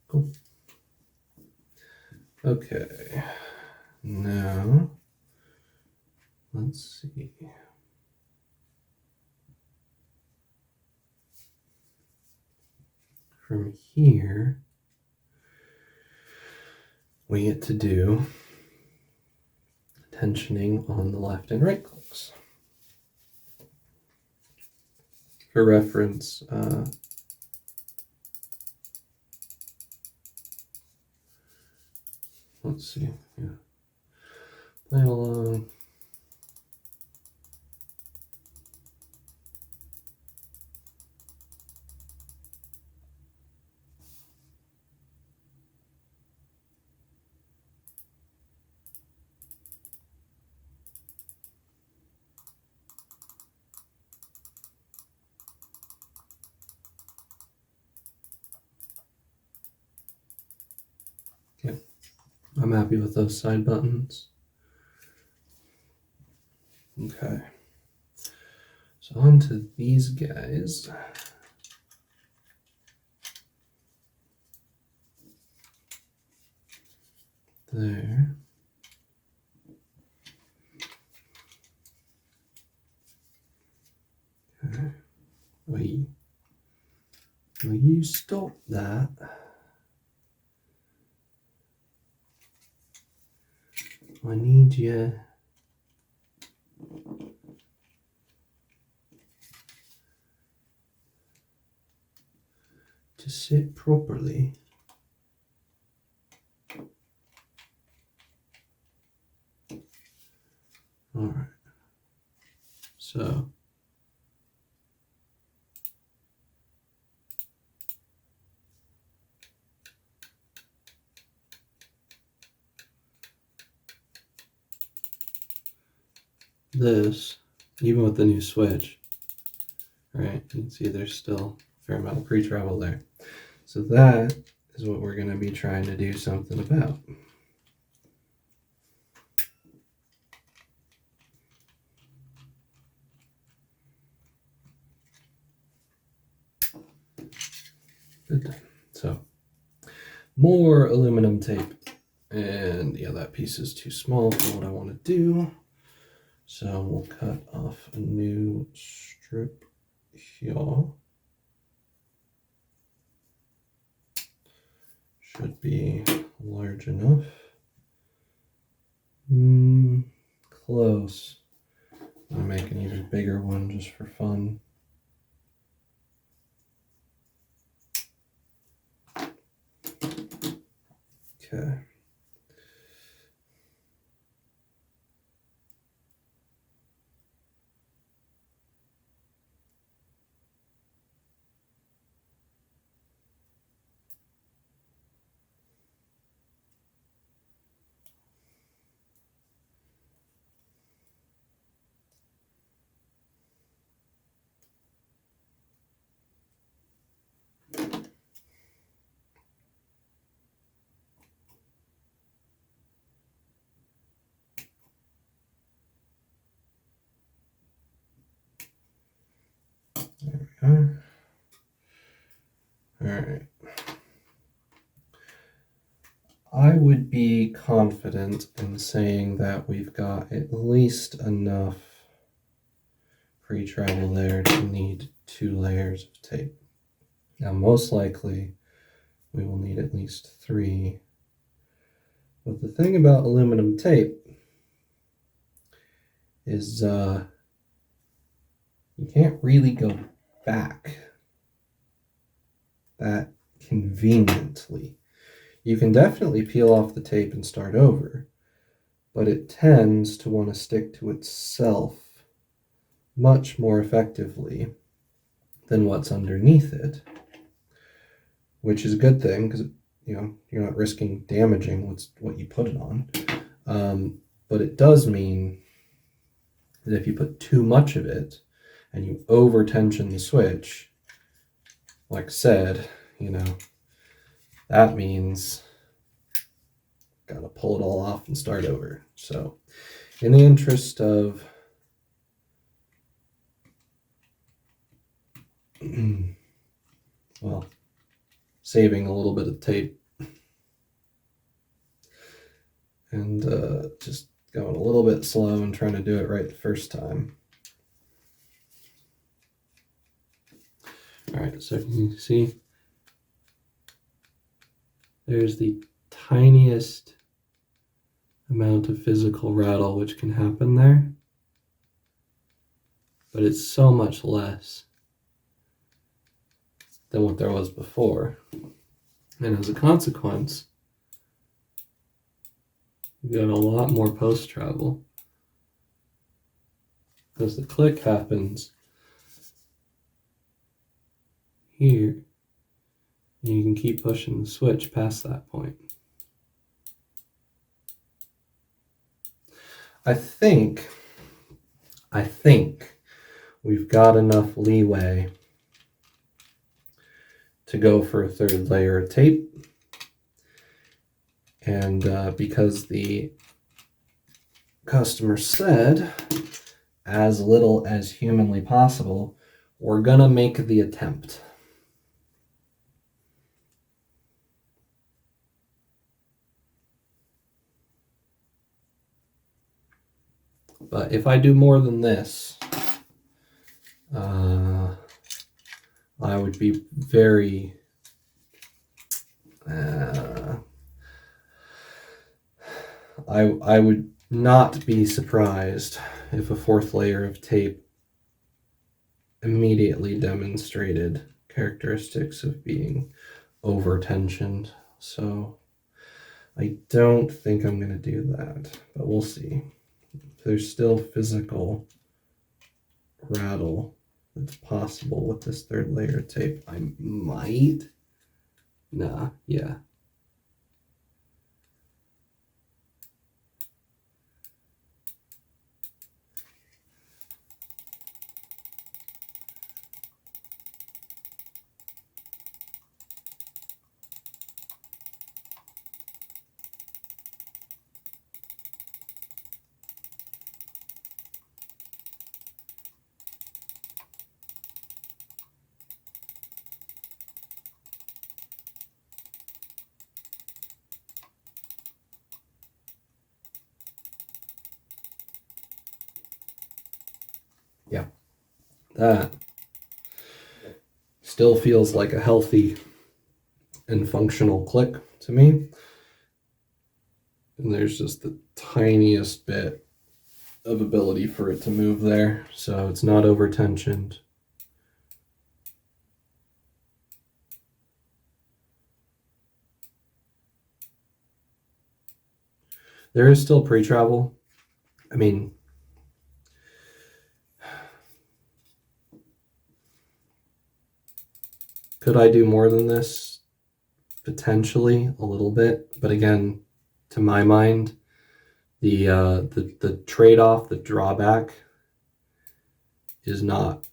Cool. Okay, now let's see. From here, we get to do tensioning on the left and right clicks. for reference, let's see, yeah, play along. Okay, I'm happy with those side buttons. Okay, so on to these guys. There. Okay. Will you stop that? I need you to sit properly. All right. So this, even with the new switch, right? You can see there's still a fair amount of pre-travel there. So that is what we're going to be trying to do something about. Good. So more aluminum tape, and yeah, that piece is too small for what I want to do. So we'll cut off a new strip here. Should be large enough. Close. I'll make an even bigger one just for fun. Okay. There we are. All right. I would be confident in saying that we've got at least enough pre-travel there to need 2 layers of tape. Now, most likely, we will need at least 3. But the thing about aluminum tape is you can't really go back that conveniently. You can definitely peel off the tape and start over, but it tends to want to stick to itself much more effectively than what's underneath it, which is a good thing because you're not risking damaging what you put it on. But it does mean that if you put too much of it and you over tension the switch, like I said, that means gotta pull it all off and start over. So in the interest of well, saving a little bit of tape and just going a little bit slow and trying to do it right the first time. All right, so you can see there's the tiniest amount of physical rattle which can happen there, but it's so much less than what there was before. And as a consequence, you got a lot more post travel. Because the click happens here, and you can keep pushing the switch past that point. I think we've got enough leeway to go for a third layer of tape. And because the customer said as little as humanly possible, we're gonna make the attempt. But if I do more than this, I would be very I would not be surprised if a fourth layer of tape immediately demonstrated characteristics of being over tensioned. So I don't think I'm going to do that, but we'll see. There's still physical rattle that's possible with this third layer of tape. I might. Nah, yeah. Yeah, that still feels like a healthy and functional click to me. And there's just the tiniest bit of ability for it to move there, so it's not over tensioned. There is still pre-travel. I mean, could I do more than this? Potentially a little bit, but again, to my mind, the trade-off, the drawback, is not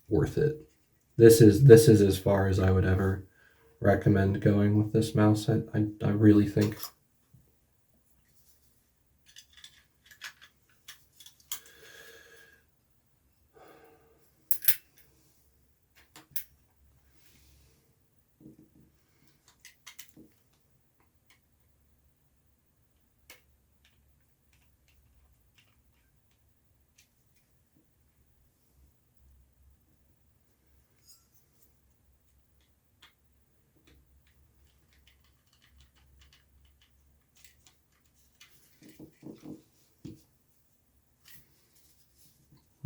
worth it. This is as far as I would ever recommend going with this mouse. I really think.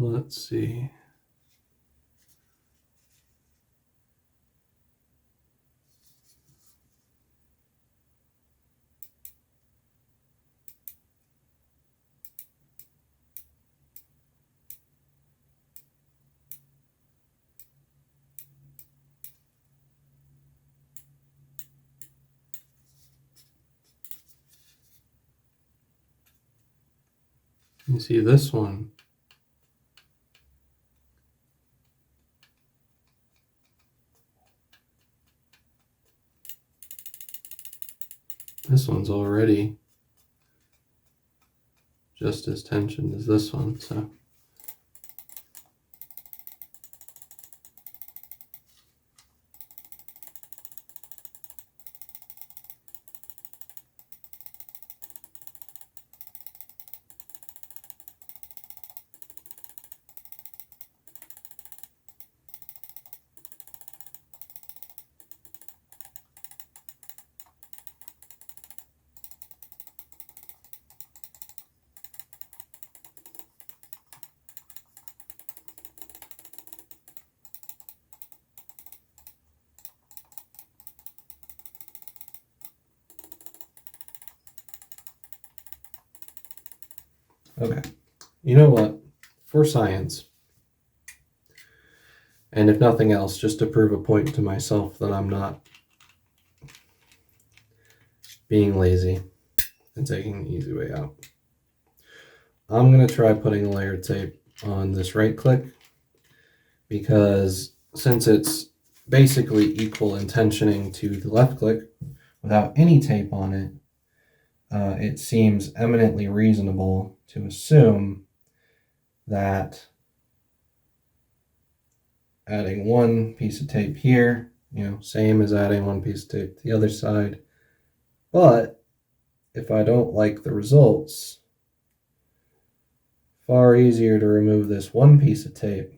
Let's see. You see this one. This one's already just as tensioned as this one, so. Okay. You know what? For science, and if nothing else, just to prove a point to myself that I'm not being lazy and taking the easy way out, I'm going to try putting a layer tape on this right click, because since it's basically equal in tensioning to the left click without any tape on it, it seems eminently reasonable to assume that adding one piece of tape here, same as adding one piece of tape to the other side. But if I don't like the results, far easier to remove this one piece of tape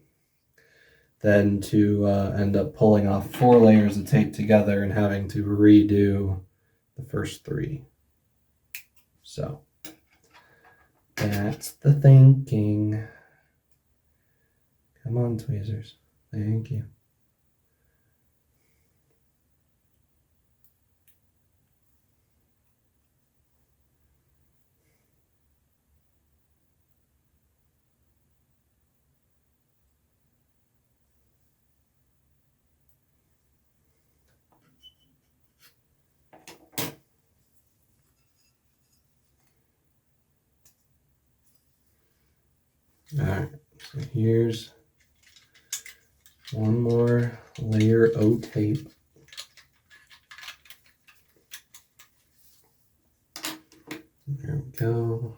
than to end up pulling off 4 layers of tape together and having to redo the first 3. So that's the thinking. Come on, tweezers. Thank you. All right, so here's one more layer of tape. There we go.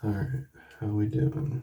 All right, how we doing?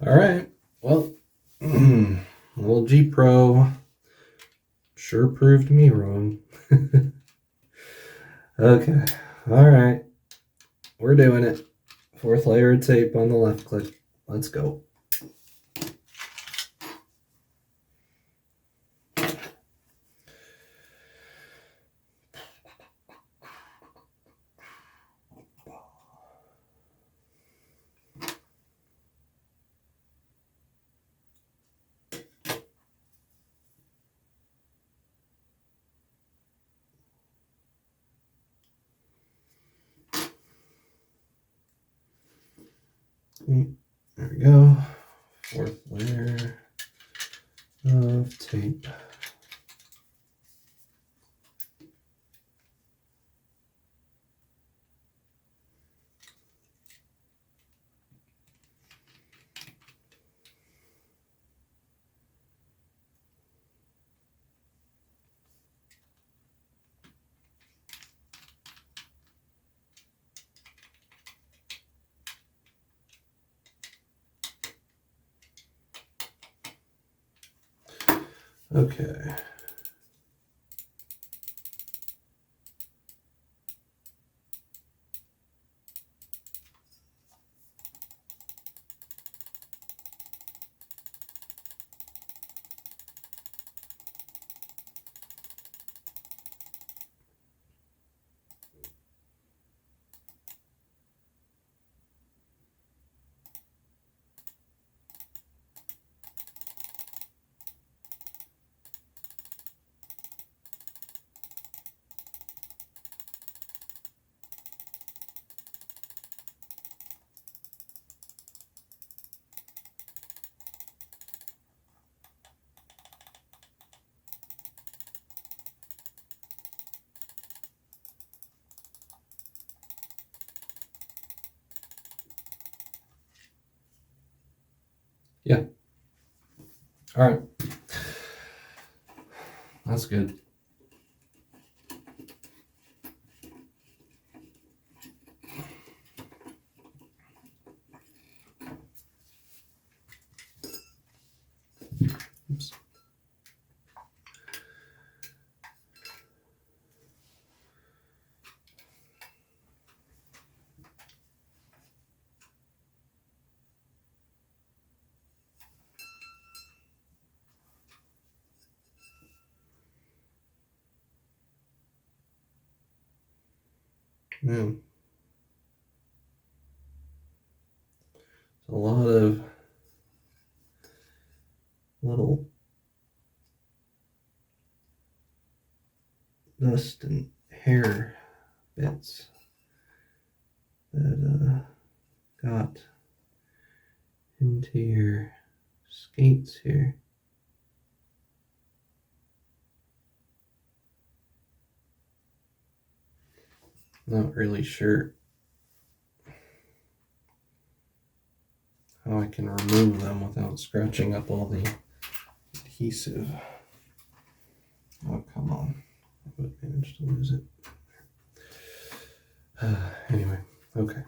All right, well, little G Pro sure proved me wrong. Okay, all right, we're doing it. 4th layer of tape on the left click. Let's go. There we go. 4th layer of tape. Okay. Yeah. All right. That's good. Oops. Man. A lot of little dust and hair bits that got into your skates here. Not really sure how I can remove them without scratching up all the adhesive. Oh, come on. I would manage to lose it. Anyway, okay.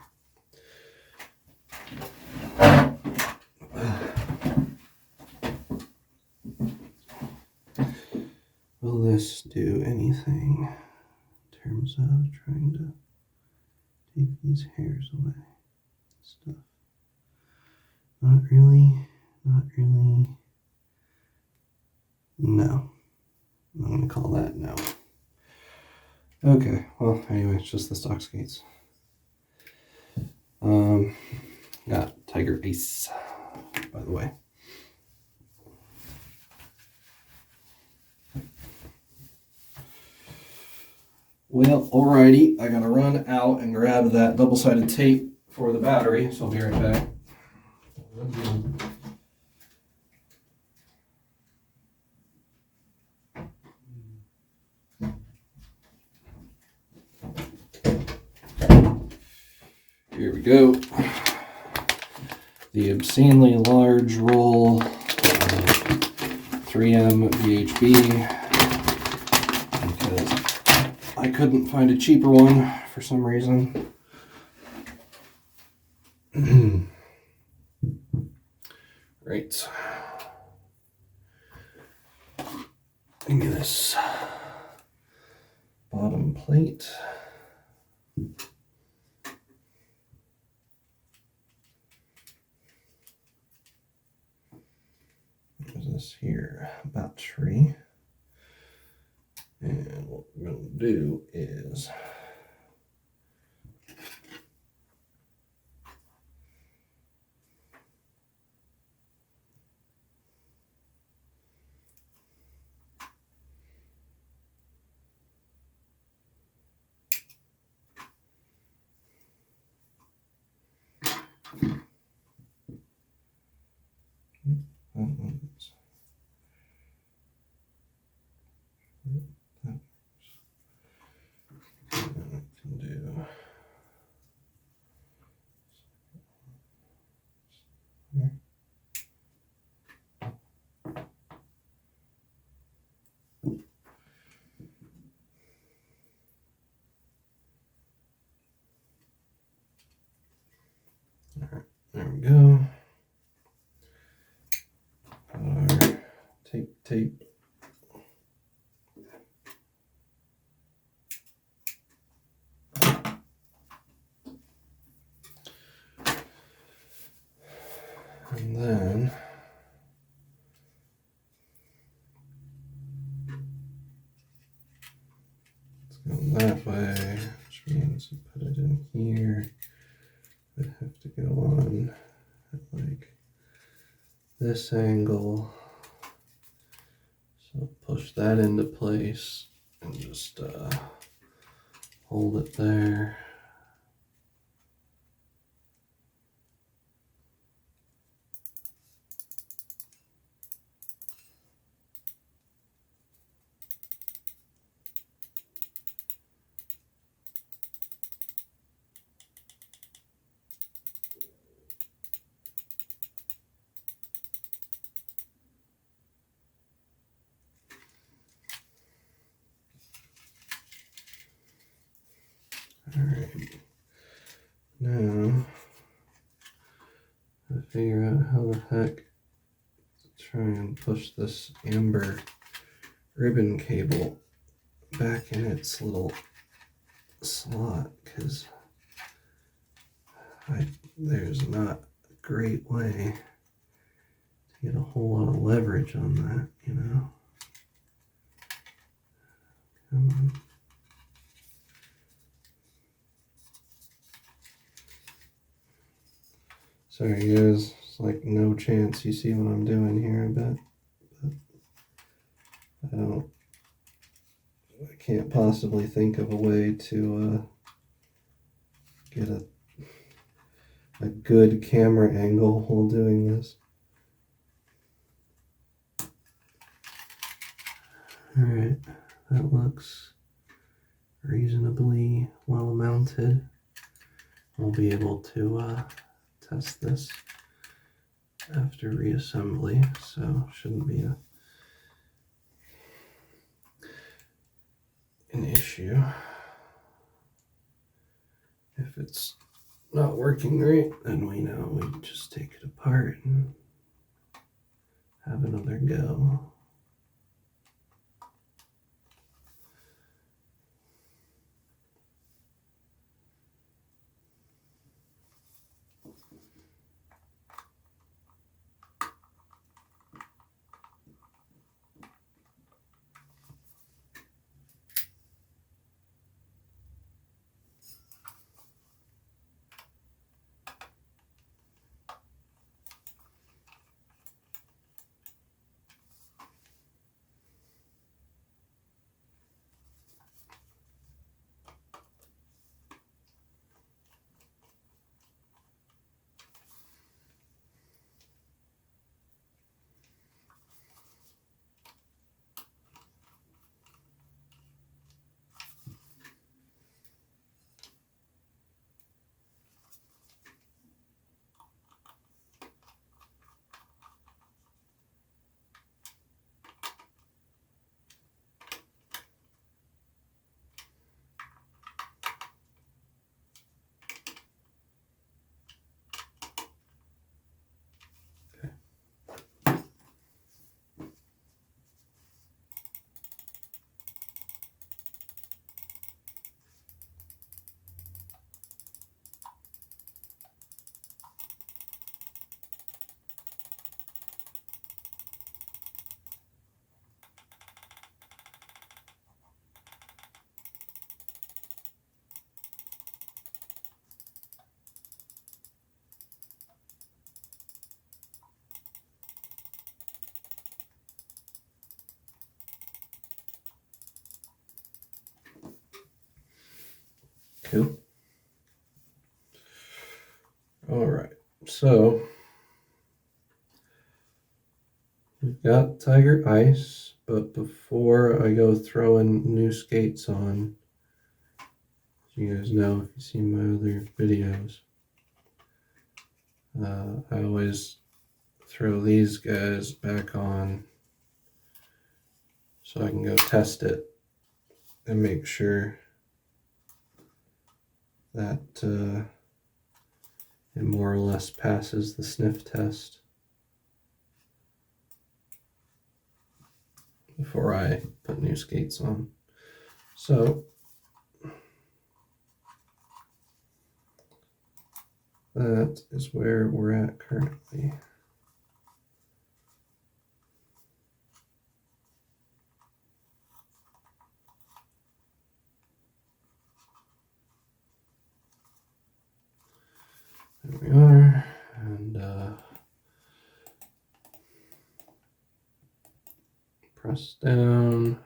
Will this do anything in terms of trying to take these hairs away? Stuff. Not really. Not really. No. I'm going to call that no. Okay, well, anyway, it's just the stock skates. Got Tiger Ace, by the way. Well, alrighty, I gotta run out and grab that double-sided tape for the battery, so I'll be right back. Here we go. The obscenely large roll of 3M VHB, because I couldn't find a cheaper one for some reason. Right. Give me this bottom plate. There's this here battery. And what we're going to do is Alright, there we go. Our tape. And then it's going that way, which means you put it in here. I have to go on at like this angle. So push that into place and just hold it there. Alright. Now, I figure out how the heck to try and push this amber ribbon cable back in its little slot, because there's not a great way to get a whole lot of leverage on that, you know. Come on. Sorry guys, it's like no chance you see what I'm doing here, I bet. But I can't possibly think of a way to get a good camera angle while doing this. Alright, that looks reasonably well mounted. We'll be able to test this after reassembly, so shouldn't be an issue. If it's not working right, then we know we can just take it apart and have another go. Cool. All right, so we've got Tiger Ice, but before I go throwing new skates on, as you guys know if you've seen my other videos, I always throw these guys back on so I can go test it and make sure that it more or less passes the sniff test before I put new skates on. So that is where we're at currently. There we are, and press down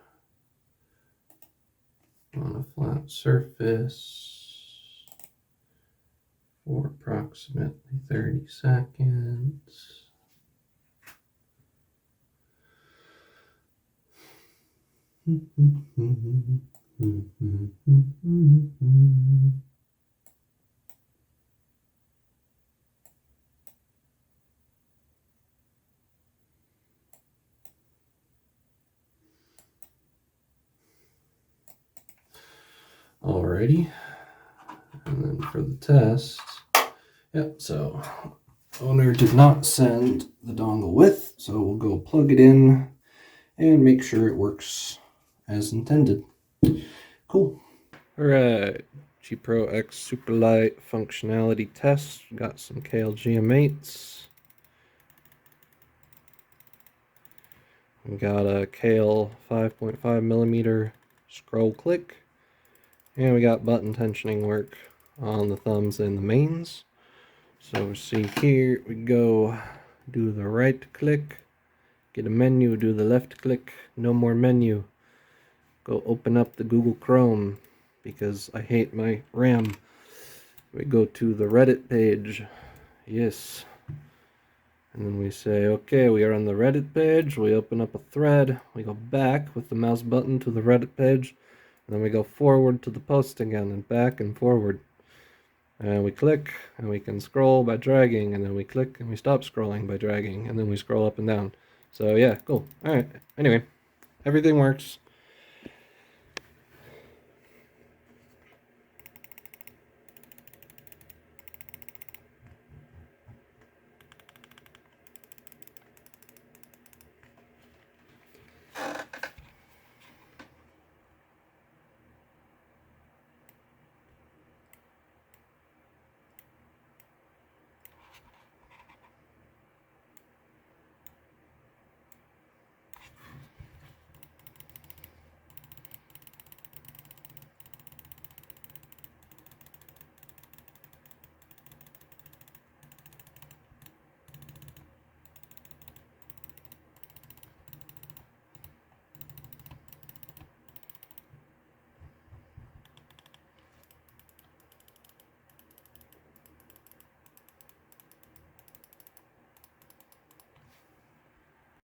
on a flat surface for approximately 30 seconds. Alrighty, for the test. Yep, so owner did not send the dongle with, so we'll go plug it in and make sure it works as intended. Cool. All right, G Pro X Superlight functionality test. Got some Kailh GM8s. We got a Kailh 5.5 millimeter scroll click, and we got button tensioning work on the thumbs and the mains. So we see here, we go do the right click, get a menu, do the left click, no more menu. Go open up the Google Chrome because I hate my RAM. We go to the Reddit page, yes. And then we say, okay, we are on the Reddit page. We open up a thread. We go back with the mouse button to the Reddit page. And then we go forward to the post again and back and forward. And we click and we can scroll by dragging. And then we click and we stop scrolling by dragging. And then we scroll up and down. So yeah, cool. All right. Anyway, everything works.